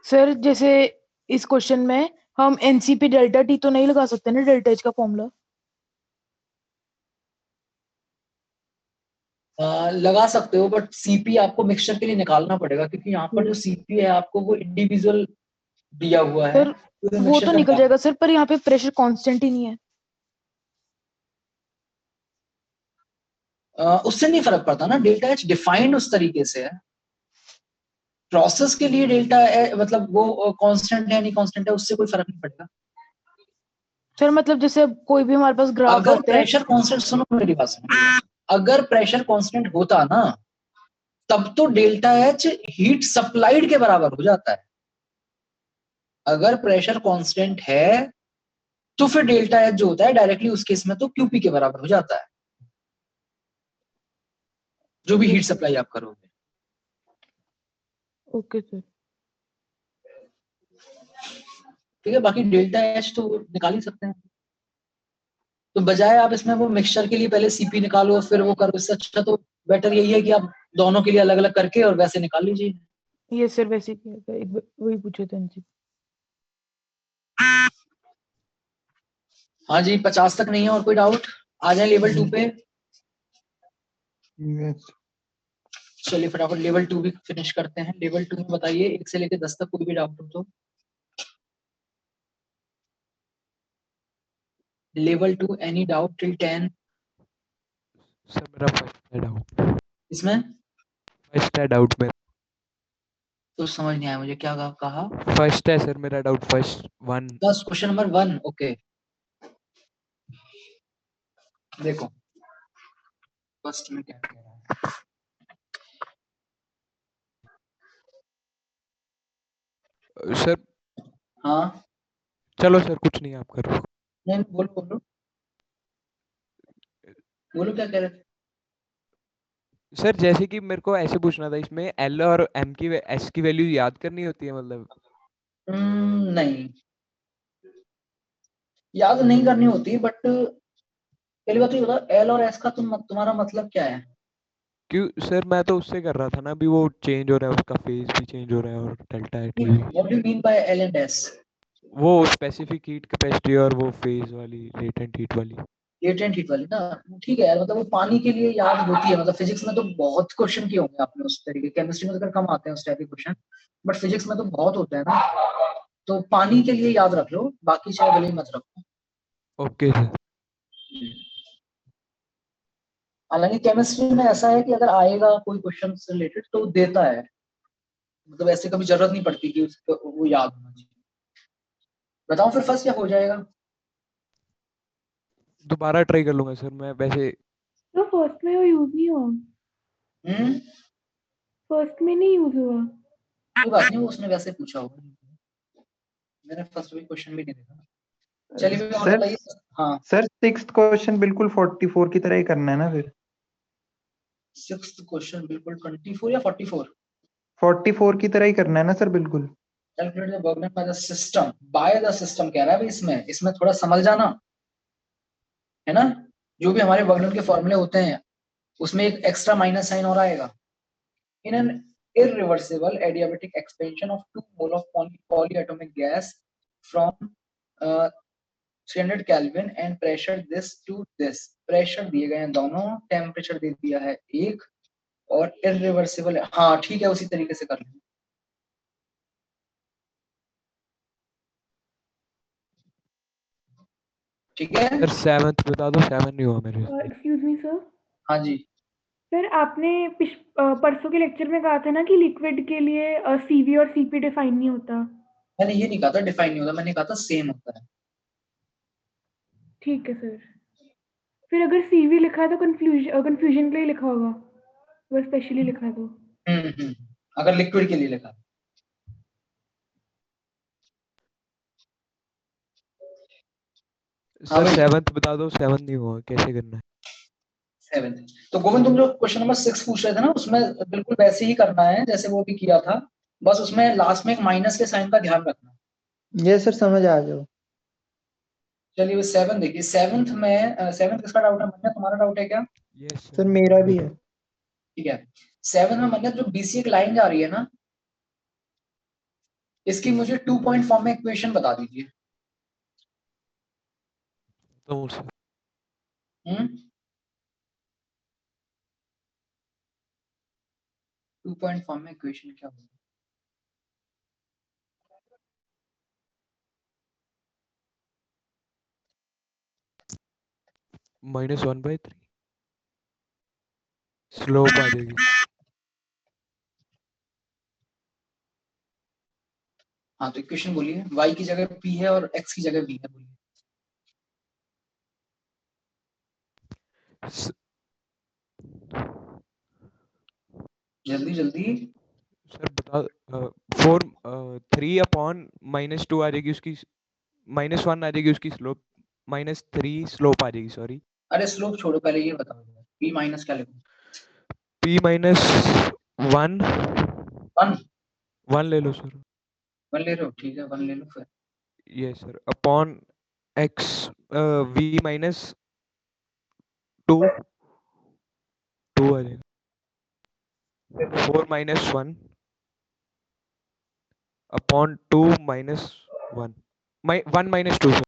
सर जैसे इस क्वेश्चन में हम एनसीपी डेल्टा टी तो नहीं लगा सकते ना, डेल्टा एच का फॉर्मूला? लगा सकते हो, बट सीपी आपको मिक्सचर के लिए निकालना पड़ेगा, क्योंकि यहाँ पर जो सीपी है आपको वो इंडिविजुअल दिया हुआ है। सर वो तो निकल जाएगा सर, पर यहाँ पे प्रेशर कांस्टेंट ही नहीं है। उससे नहीं फर्क पड़ता ना, डेल्टा एच डिफाइंड उस तरीके से है। प्रोसेस के लिए डेल्टा मतलब वो कांस्टेंट है नहीं कांस्टेंट है उससे कोई फर्क नहीं पड़ता। सर मतलब जैसे कोई भी हमारे पास ग्राफ अगर होते हैं। प्रेशर कांस्टेंट, सुनो मेरी बात सुनो, अगर प्रेशर कांस्टेंट होता ना तब तो डेल्टा एच हीट सप्लाइड के बराबर हो जाता है। अगर प्रेशर कांस्टेंट है तो फिर डेल्टा एच जो होता है डायरेक्टली उस केस में तो क्यूपी के बराबर हो जाता है, जो भी हीट सप्लाई आप करोगे। Okay sir. ठीक है, बाकी डेल्टा एच तो निकाल ही सकते हैं। तो बजाय आप इसमें वो मिक्सचर के लिए पहले सीपी निकालो फिर वो करो, इससे अच्छा तो बेटर यही है कि आप दोनों के लिए अलग अलग करके और वैसे निकाल लीजिए। यस सर, वैसे किया था, वही पूछे थे एनसीपी। हाँ जी, 50 तक नहीं है और कोई डाउट? आ जाए लेवल 2 पे। यस चलिए फटाफट लेवल 2 भी फिनिश करते हैं। लेवल 2 में बताइए 1 से लेकर 10 तक कोई भी डाउट हो तो। Level 2 any doubt till 10? Sir मेरा फर्स्ट है डाउट। इसमें फर्स्ट है डाउट में। तो समझ नहीं आया मुझे, क्या कहा? फर्स्ट है सर मेरा डाउट, फर्स्ट 1। बस क्वेश्चन नंबर 1। ओके, देखो फर्स्ट में क्या कह रहा है। सर हाँ चलो सर, कुछ नहीं, आप करो। नहीं, बोलो बोलो बोलो, क्या कह रहे थे? सर जैसे कि मेरे को ऐसे पूछना था, इसमें एल और एम की एस की वैल्यू याद करनी होती है मतलब? नहीं, याद नहीं करनी होती, बट पहली बात तो ये बताओ, एल और एस का तुम्हारा मतलब क्या है? क्यों सर, मैं तो उससे कर रहा था ना, अभी वो चेंज हो रहा है, उसका फेज भी चेंज हो रहा है और डेल्टा है टी भी। What do you mean by L and S? वो स्पेसिफिक हीट कैपेसिटी और वो फेज वाली लेटेंट हीट वाली। लेटेंट हीट वाली ना, ठीक है यार, मतलब वो पानी के लिए याद होती है। मतलब फिजिक्स में तो बहुत क्वेश्चन किए होंगे आपने उस तरीके, केमिस्ट्री में तो कम आते हैं उस टाइप के क्वेश्चन, बट फिजिक्स में तो बहुत होते हैं ना। तो पानी के लिए याद रख लो, बाकी चाहे भले ही मत रखो। Okay sir. हालांकि केमिस्ट्री में ऐसा है कि अगर आएगा कोई क्वेश्चन से रिलेटेड तो देता है, मतलब ऐसे कभी जरूरत नहीं पड़ती कि उसको वो याद होना चाहिए। बताओ फिर फर्स्ट क्या हो जाएगा? दोबारा ट्राई कर लूंगा सर मैं वैसे। तो फर्स्ट में वो यूज नहीं हुआ, फर्स्ट में नहीं यूज हुआ। कोई बात नहीं, वो उसने वैसे पूछा होगा, मैंने फर्स्ट भी क्वेश्चन भी नहीं देखा। चलिए और सर बताइए। हाँ, सर 6th क्वेश्चन बिल्कुल 44 की तरह ही करना है ना फिर? 6th क्वेश्चन बिल्कुल 24 या 44? 44 की तरह ही करना है ना सर बिल्कुल? Calculate the work done by the system. By the system कह रहा है भाई, इसमें थोड़ा समझ जाना है ना। जो भी हमारे वर्क डन के फॉर्मूले होते हैं उसमें एक एक्स्ट्रा माइनस साइन और आएगा। In an irreversible adiabatic expansion of 2 mole of polyatomic gas from 300 Kelvin and pressure this to this, pressure दिए गए हैं दोनों, टेम्परेचर दे दिया है 1 और इरिवर्सिबल है। हाँ ठीक है, उसी तरीके से कर लेंगे। ठीक है सर 7th बता दो, 7 नहीं हुआ मेरे से। Excuse me sir. हाँ जी, सर आपने परसों के लेक्चर में कहा था ना कि लिक्विड के लिए सीवी और सीपी डिफाइन नहीं होता। मैंने ये नहीं कहा था डिफाइन नहीं होता, मैंने कहा था सेम होता है। ठीक है सर। फिर अगर सीवी लिखा है तो कंफ्यूजन के लिए लिखा होगा, अगर स्पेशली लिखा है तो। अगर लिक्विड के लिए लिखा। सर 7th बता दो, 7 नहीं हुआ, कैसे करना है? 7। तो गोविंद, तुम जो क्वेश्चन नंबर 6 पूछ रहे थे ना, उसमें बिल्कुल वैसे ही करना है जैसे वो भी किया था, बस उसमें लास्ट में एक माइनस के साइन का ध्यान रखना। ये सर समझ आ जाओ। चलिए 7 देखिए। 7th में 7th किसका डाउट है? मन्नत, तुम्हारा डाउट है क्या? यस सर मेरा भी है। ठीक है। 7 में मन्नत, जो बीसी एक लाइन जा रही है ना, इसकी मुझे 2 पॉइंट फॉर्म में इक्वेशन बता दीजिए। तो सर 2 पॉइंट फॉर्म में इक्वेशन क्या होगी? -1/3 स्लोप आ जाएगी। हाँ तो इक्वेशन बोलिए। y की जगह p है और x की जगह b है, बोलिए जल्दी जल्दी। सर बता 3/-2 आ जाएगी उसकी, -1 आ जाएगी उसकी स्लोप, -3 स्लोप आ जाएगी, सॉरी। अरे स्लोप छोड़ो, पहले ये बताओ p माइनस क्या लिखूं? p -1 1 1 ले लो सर। 1 ले रहे हो? ठीक है 1 ले लो फिर। ये सर अपॉन x v -2 2 आ जाएगा। 4 -1 अपॉन 2 माइनस 1 1 माइनस 2 सर।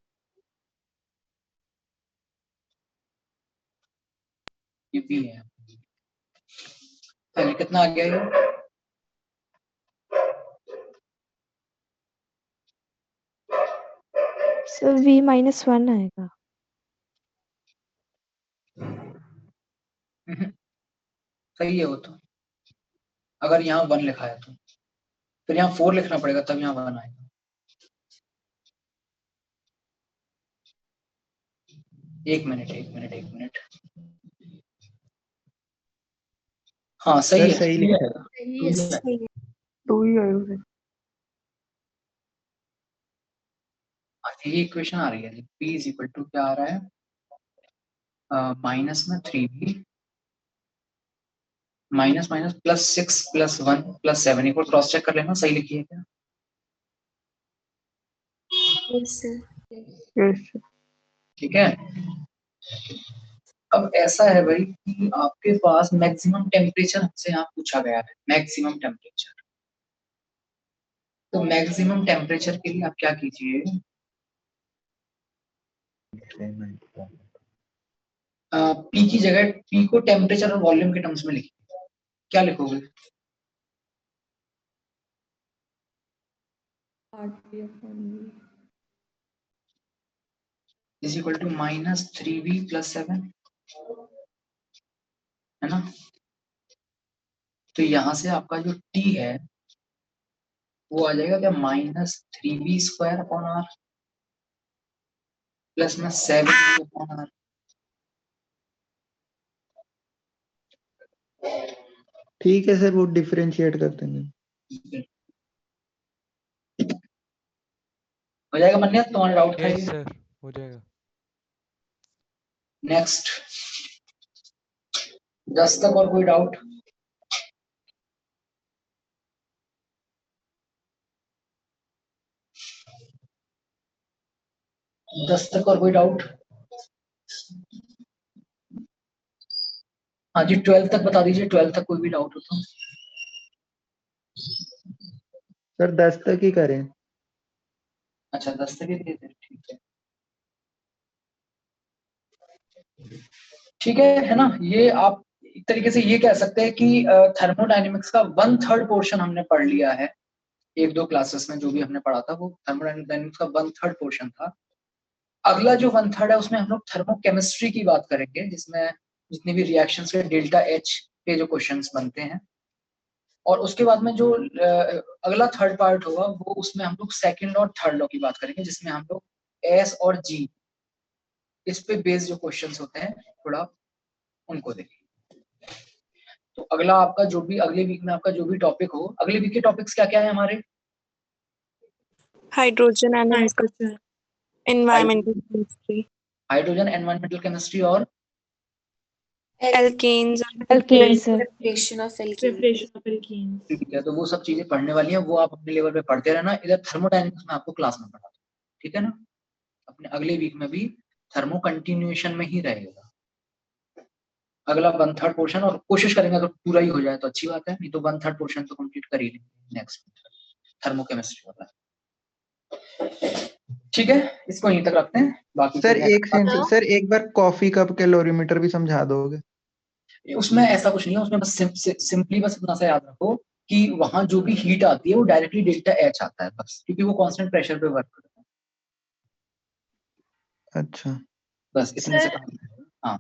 ये भी है। पहले कितना आ गया ये? सर v -1 आएगा। सही है वो तो, अगर यहाँ 1 लिखा है तो फिर यहाँ 4 लिखना पड़ेगा तब यहाँ 1 आएगा। एक मिनट। हाँ सही सर है, सही लिखा है। सही है। सही है। 2 ही आएगा सर। ये इक्वेशन आ रही है p इज इक्वल टू क्या आ रहा है, माइनस में 3b minus plus 6 plus 1 plus 7, एक बार क्रॉस चेक कर लेना सही लिखी है क्या। Yes sir. Yes sir. ठीक है। अब ऐसा है भाई कि आपके पास मैक्सिमम टेम्परेचर हमसे यहाँ पूछा गया है, मैक्सिमम टेम्परेचर। तो मैक्सिमम टेम्परेचर के लिए आप क्या कीजिए, पी की जगह पी को टेम्परेचर और वॉल्यूम के टर्म्स में लिखिए। क्या लिखोगे? इज इक्वल टू -3v + 7, है ना। तो यहाँ से आपका जो T है वो आ जाएगा क्या, -3v² r प्लस में 7v/r। ठीक है सर, वो डिफरेंशिएट कर देंगे। हो जाएगा मन्या, तुम्हारा डाउट था यस ये? सर हो जाएगा। नेक्स्ट 10 तक और कोई डाउट? दस तक और कोई डाउट? हाँ जी 12 तक बता दीजिए, 12 तक कोई भी डाउट हो तो। सर 10 तक ही करें। अच्छा 10 तक ही दिए थे, ठीक है। ठीक है ना। ये आप एक तरीके से ये कह सकते हैं कि थर्मोडायनेमिक्स का 1/3 पोर्शन हमने पढ़ लिया है। एक दो क्लासेस में जो भी हमने पढ़ा था वो थर्मोडायनेमिक्स का 1/3 पोर्शन था। अगला जो 1/3 है उसमें हम लोग थर्मोकेमिस्ट्री की बात करेंगे, जिसमें जितनी भी रिएक्शंस के डेल्टा एच के जो क्वेश्चंस बनते हैं। और उसके बाद में जो अगला थर्ड पार्ट होगा वो उसमें हम लोग सेकंड और थर्ड लॉ की बात करेंगे, जिसमें हम लोग एस और जी इस पे बेस्ड जो क्वेश्चंस होते हैं थोड़ा उनको देखेंगे। तो अगला आपका जो भी अगले वीक में आपका जो भी टॉपिक हो, अगले वीक के टॉपिक्स क्या क्या है हमारे? Hydrogen and hydrogen environmental chemistry, hydrogen environmental chemistry और एल्केन्स सेपरेशन ऑफ एल्कीन्स। ठीक है। तो वो सब चीजें पढ़ने वाली हैं, वो आप अपने लेवल पे पढ़ते रहना। इधर थर्मोडायनेमिक्स में आपको क्लास में पढ़ा, ठीक है ना। अपने अगले वीक में भी थर्मो कंटिन्यूएशन में ही रहेगा अगला 1/3 पोर्शन, और कोशिश करेंगे अगर पूरा ही हो जाए तो अच्छी बात है, नहीं तो 1/3 पोर्शन तो कंप्लीट कर ही लेंगे नेक्स्ट थर्मोकेमिस्ट्री वाला। ठीक है, इसको यहीं तक रखते हैं। बाकी सर फिर एक सेंस, सर एक बार कॉफी कप कैलोरीमीटर भी समझा दोगे? उसमें ऐसा कुछ नहीं है, उसमें बस सिंपली बस इतना सा याद रखो कि वहां जो भी हीट आती है वो डायरेक्टली डेल्टा एच आता है बस, क्योंकि वो कांस्टेंट प्रेशर पे वर्क करता है। अच्छा बस इतने से काम है। हाँ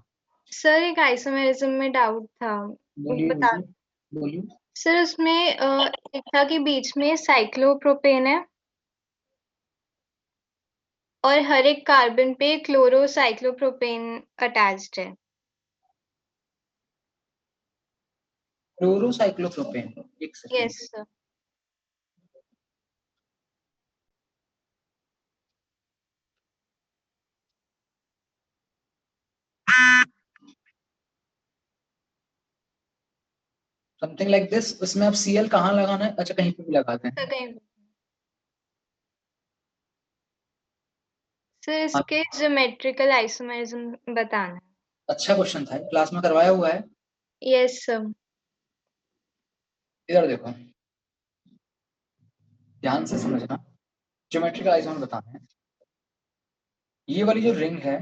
सर एक आइसोमेरिज्म में डाउट था, बता। बोलिए। सर उसमें एक था कि बीच में साइक्लोप्रोपेन है और हर एक कार्बन पे क्लोरोसाइक्लोप्रोपेन अटैच्ड है। क्लोरोसाइक्लोप्रोपेन, एक second. Yes sir. Something like this. उसमें अब Cl कहाँ लगाना है? अच्छा कहीं पे भी लगाते हैं। सर इसके ज्योमेट्रिकल आइसोमेरिज्म बताना है। अच्छा क्वेश्चन था, क्लास में करवाया हुआ है। Yes sir. इधर देखो, ध्यान से समझना, ज्योमेट्रिकल आइसोमर बताना है। ये वाली जो रिंग है,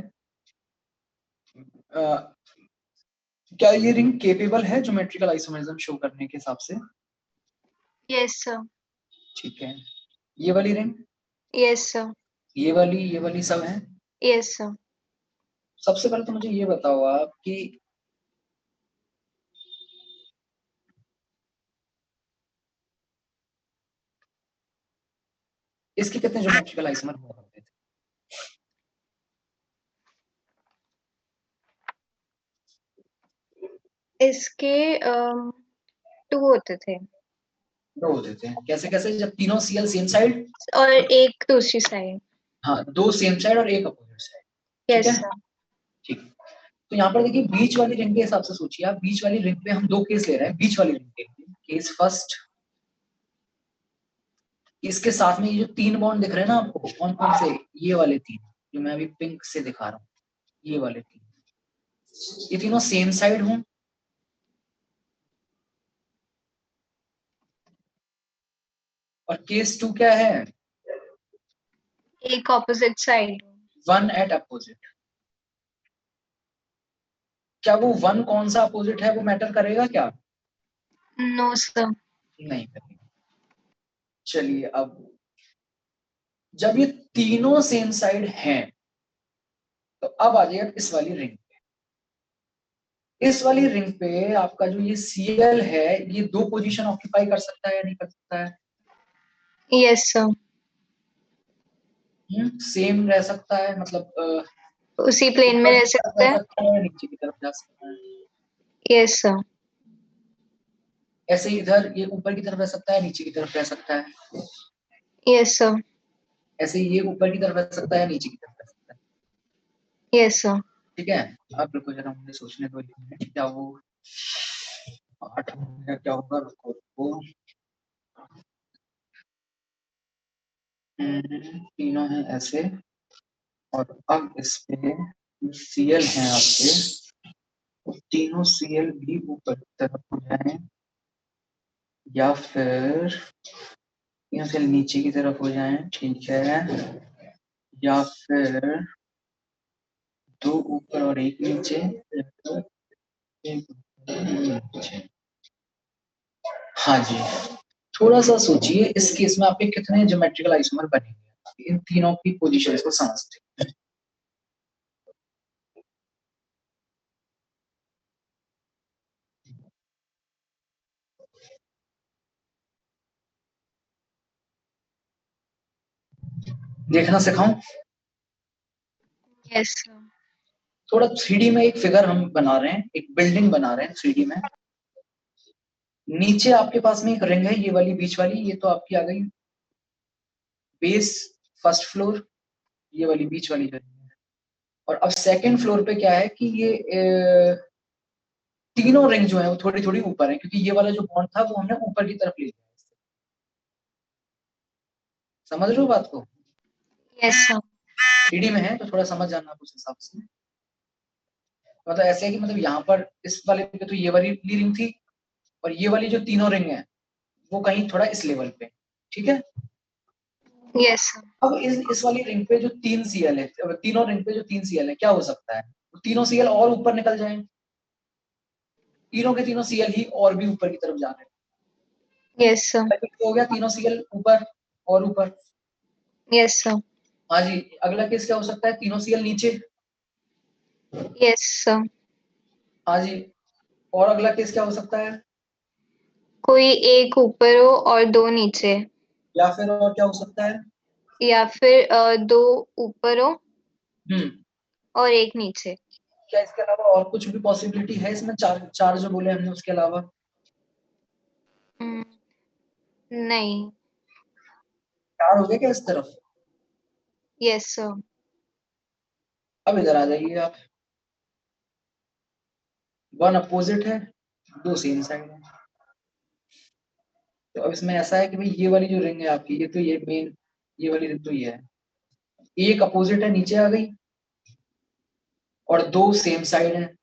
क्या ये रिंग केपेबल है ज्योमेट्रिकल आइसोमरिज्म शो करने के हिसाब से? Yes sir. ठीक है। ये वाली रिंग, यस सर। ये वाली सब है? Yes sir. सबसे पहले तो मुझे ये बताओ आप कि इसके कितने ज्योमेट्रिकल आइसोमर हुआ करते थे? इसके 2 होते थे। 2 होते थे। कैसे कैसे? जब तीनों Cl सेम साइड और एक दूसरी साइड। हाँ, 2 सेम साइड और एक अपोजिट साइड। ठीक यस है, सर। ठीक। तो यहाँ पर देखिए बीच वाली रिंग के हिसाब से सोचिए आप, बीच वाली रिंग पे हम 2 केस ले रहे हैं। बीच वाली रिंग के केस फर्स्ट, इसके साथ में ये जो 3 बॉन्ड दिख रहे हैं ना आपको, कौन कौन से? ये वाले 3 जो मैं अभी पिंक से दिखा रहा हूँ, ये वाले 3, ये तीनों सेम साइड हों। और केस 2 क्या है? एक ऑपोजिट साइड। 1 eight opposite. क्या वो 1 कौन सा अपोजिट है वो मैटर करेगा क्या? No sir. नहीं करेगा। चलिए, अब जब ये तीनों सेम साइड हैं तो अब आ जाइए इस वाली रिंग पे। इस वाली रिंग पे आपका जो ये Cl है, ये 2 पोजीशन ऑक्यूपाई कर सकता है या नहीं कर सकता है? Yes sir. सेम रह सकता है, मतलब उसी प्लेन में रह सकता है। नीचे की तरफ जा सकता है। Yes sir. ऐसे इधर ये ऊपर की तरफ रह सकता है, नीचे की तरफ रह सकता है। Yes sir. ऐसे ये ऊपर की तरफ रह सकता है, नीचे की तरफ रह सकता है। Yes sir. ठीक है, अब रुको जरा, मुझे सोचने दो क्या वो 8 क्या होगा। रुको, तीनों है ऐसे, और अब इस पे Cl है आपके, तीनों Cl भी ऊपर की तरफ हो जाए या फिर तीनों Cl नीचे की तरफ हो जाए, ठीक है, या फिर 2 ऊपर और 1 नीचे, एक नीचे। हाँ जी, थोड़ा सा सोचिए, इस केस में आपके कितने ज्योमेट्रिकल आइसोमर बनेंगे इन तीनों की पोजीशंस को समझते हैं। देखना सिखाऊं? Yes sir. थोड़ा 3D में एक फिगर हम बना रहे हैं, एक बिल्डिंग बना रहे हैं 3D में। नीचे आपके पास में एक रिंग है, ये वाली बीच वाली, ये तो आपकी आ गई बेस, फर्स्ट फ्लोर, ये वाली बीच वाली जो है। और अब सेकंड फ्लोर पे क्या है कि ये तीनों रिंग जो है वो थोड़ी थोड़ी ऊपर है, क्योंकि ये वाला जो बॉन्ड था वो हमने ऊपर की तरफ ले लिया। समझ रहे हो बात को? Yes sir. 3D में है तो थोड़ा समझ जाना आप उस हिसाब से। मतलब ऐसे है कि मतलब यहाँ पर इस वाले पे तो ये वाली रिंग थी, और ये वाली जो तीनों रिंग है वो कहीं थोड़ा इस लेवल पे, ठीक है। Yes sir. अब इस वाली रिंग पे जो 3 Cl है, तीनों रिंग पे जो 3 Cl है, क्या हो सकता है? तीनों Cl और ऊपर निकल जाएं, तीनों के तीनों Cl ही और भी ऊपर की तरफ जा रहे हैं। Yes sir. हो गया, तीनों Cl ऊपर और ऊपर। Yes sir. हाँ जी, अगला केस क्या हो सकता है? तीनों Cl नीचे। Yes sir. हाँ जी, और अगला केस क्या हो सकता है? कोई एक ऊपर हो और 2 नीचे। या फिर और क्या हो सकता है? या फिर 2 ऊपर हो हम्म, और 1 नीचे। क्या इसके अलावा और कुछ भी पॉसिबिलिटी है इसमें? चार जो बोले हमने उसके अलावा? नहीं। 4 हो गए क्या इस तरफ? Yes sir. अब इधर आ जाइए आप, 1 अपोजिट है, 2 सेम साइड है। तो अब इसमें ऐसा है कि भाई ये वाली जो रिंग है आपकी, ये तो ये मेन, ये वाली रिंग तो ये है, एक अपोजिट है नीचे आ गई, और 2 सेम साइड है,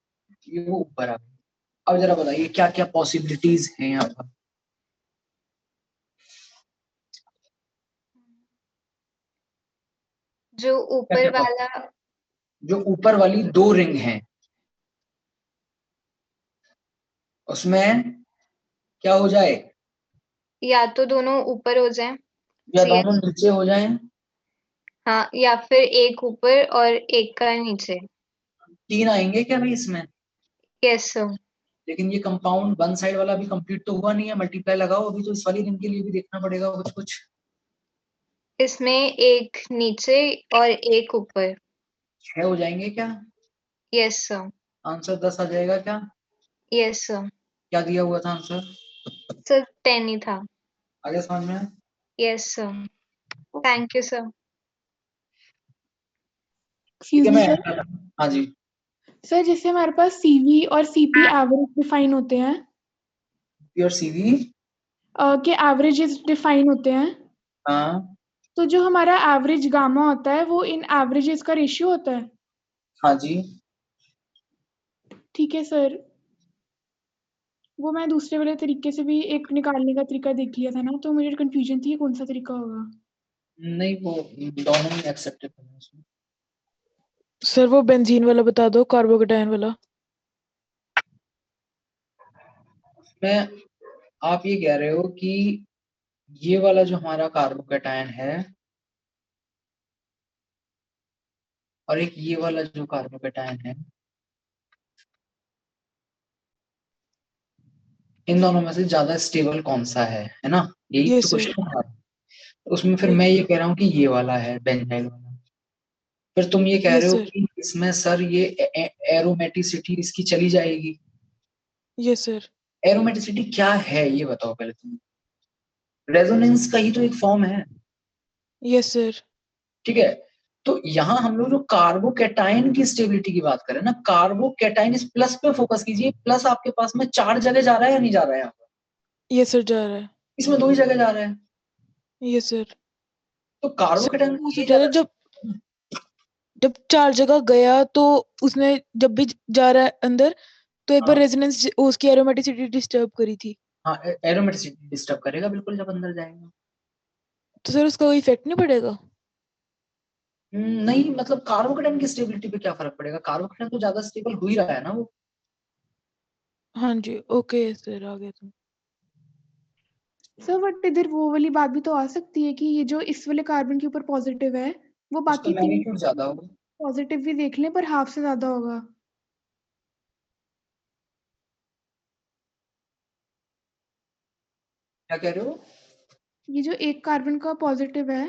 ये वो ऊपर आ गई। अब जरा बताइए क्या क्या पॉसिबिलिटीज हैं यहाँ पर? जो ऊपर वाला जो ऊपर वाली 2 रिंग हैं उसमें क्या हो जाए, या तो दोनों ऊपर हो जाए या दोनों नीचे हो जाए। हाँ, या फिर एक ऊपर और एक का नीचे। 3 आएंगे क्या भाई इसमें? Yes sir. लेकिन ये कंपाउंड वन साइड वाला भी कंप्लीट तो हुआ नहीं है, मल्टीप्लाई लगाओ अभी, तो इस वाली रिंग के लिए भी देखना पड़ेगा कुछ कुछ। इसमें एक नीचे और एक ऊपर। 6 हो जाएंगे क्या? Yes sir. आंसर 10 आ जाएगा क्या? Yes sir. क्या दिया हुआ था आंसर? सर 10 ही था। आगे समझ में? Yes sir. Thank you sir. ठीक है, एक्सक्यूज मी मैं सर। हाँ जी। सर जैसे हमारे पास सीवी और सीपी एवरेज डिफाइन होते हैं, प्योर सीवी के एवरेजेस डिफाइन होते हैं, हाँ तो जो हमारा एवरेज गामा होता है वो इन एवरेजेस का रेशियो होता है। हाँ जी। ठीक है सर, वो मैं दूसरे वाले तरीके से भी एक निकालने का तरीका देख लिया था ना, तो मुझे कंफ्यूजन थी कौन सा तरीका होगा। नहीं, वो दोनों ही एक्सेप्टेबल है उसमें। सर वो बेंजीन वाला बता दो, कार्बोकेटायन वाला। मैं आप ये कह रहे हो कि ये वाला जो हमारा कार्बोकेटायन है और एक ये वाला जो कार्बोकेटायन है, इन दोनों में से ज्यादा स्टेबल कौन सा है ना? यही Yes, तो sir. क्वेश्चन है। उसमें फिर मैं ये कह रहा हूँ कि ये वाला है बेंजाइल वाला। फिर तुम ये कह Yes, रहे हो sir. कि इसमें सर ये एरोमेटिसिटी इसकी चली जाएगी। Yes, sir. एरोमेटिसिटी क्या है ये बताओ पहले तुम। रेजोनेंस का ही तो एक फॉर्म है। Yes, sir. ठीक है, तो यहाँ हम लोग जो कार्बोकेटाइन की स्टेबिलिटी की बात करें ना, कार्बोकेटाइन इस प्लस पे फोकस कीजिए। प्लस आपके पास में 4 जगह जा रहा है या नहीं जा रहा है यहाँ पर? Yes, sir, जा रहा है। इसमें 2 ही जगह जा रहा है। Yes, sir. तो कार्बोकेटाइन वो सोचा था जब 4 जगह गया तो उसने जब भी जा रहा है अंदर तो एक बार रेजोनेंस उसकी एरोमेटिसिटी डिस्टर्ब करी थी। हाँ, एरोमेटिसिटी डिस्टर्ब करेगा बिल्कुल जब अंदर जाएगा। तो सर उसका कोई इफेक्ट नहीं पड़ेगा? नहीं, मतलब कार्बोकेटाइन की स्टेबिलिटी पे क्या फर्क पड़ेगा? कार्बोकेटाइन तो ज्यादा स्टेबल हो ही रहा है ना वो। हाँ जी, ओके सर, आ गया तुम। सर बट इधर वो वाली बात भी तो आ सकती है कि ये जो इस वाले कार्बन के ऊपर पॉजिटिव है वो बाकी 3 मैग्नीट्यूड ज्यादा होगा। पॉजिटिव भी देख लें पर हाफ से ज्यादा होगा। क्या कह रहे हो? ये जो एक कार्बन का पॉजिटिव है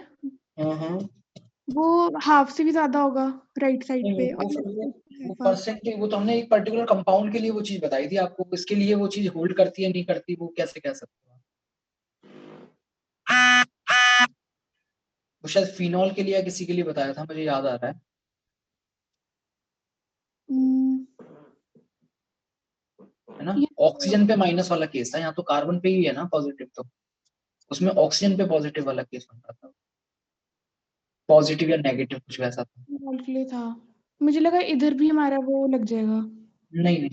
वो हाफ से भी ज्यादा होगा राइट साइड पे। वो परसेंटेज, वो तो हमने एक पर्टिकुलर कंपाउंड के लिए वो चीज बताई थी आपको। इसके लिए वो चीज होल्ड करती है नहीं करती वो कैसे कह सकते हो? वो शायद फिनॉल के लिए या किसी के लिए बताया था, मुझे याद आ रहा है। है ना? ऑक्सीजन पे माइनस वाला केस था, यहाँ तो कार्बन पे ही है ना पॉजिटिव, तो उसमें ऑक्सीजन पे पॉजिटिव वाला केस होता था। पॉजिटिव या नेगेटिव कुछ वैसा था। मुझे लगा इधर भी हमारा वो लग जाएगा। नहीं,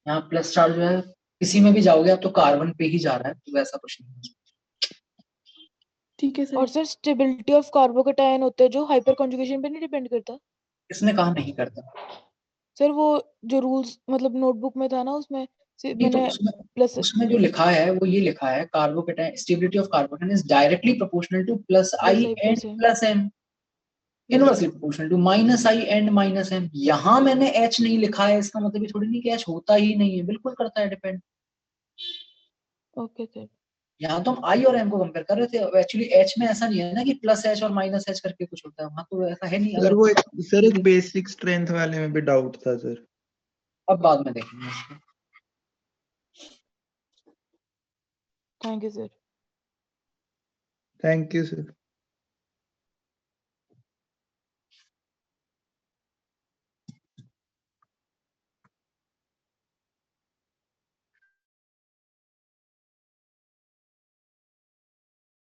यहाँ प्लस चार्ज जो है किसी में भी जाओगे आप तो कार्बन पे ही जा रहा है, तो वैसा कुछ नहीं है। ठीक है सर। और सर स्टेबिलिटी ऑफ कार्बोकेटायन होता है जो हाइपर कॉन्जुगेशन पे नहीं डिपेंड करता? इसने कहा नहीं करता सर वो जो रूल्स मतलब नोटबुक में था ना उसमें नहीं, तो उसमें जो लिखा है वो ये लिखा है, carbocation stability of carbocation is directly proportional to plus I and plus M, inversely proportional to minus I and minus M. यहाँ मैंने एच नहीं लिखा है, इसका मतलब ये थोड़ी नहीं कि एच होता ही नहीं है, बिल्कुल करता है डिपेंड। Okay sir. यहाँ तो हम आई और एम को कंपेयर कर रहे थे। एक्चुअली एच में ऐसा नहीं है ना कि प्लस एच और माइनस एच करके कुछ होता है, वहां तो ऐसा है नहीं। सर वो एक बेसिक स्ट्रेंथ वाले में भी डाउट था सर। अब बाद में देखेंगे उसको। Thank you sir. Thank you sir.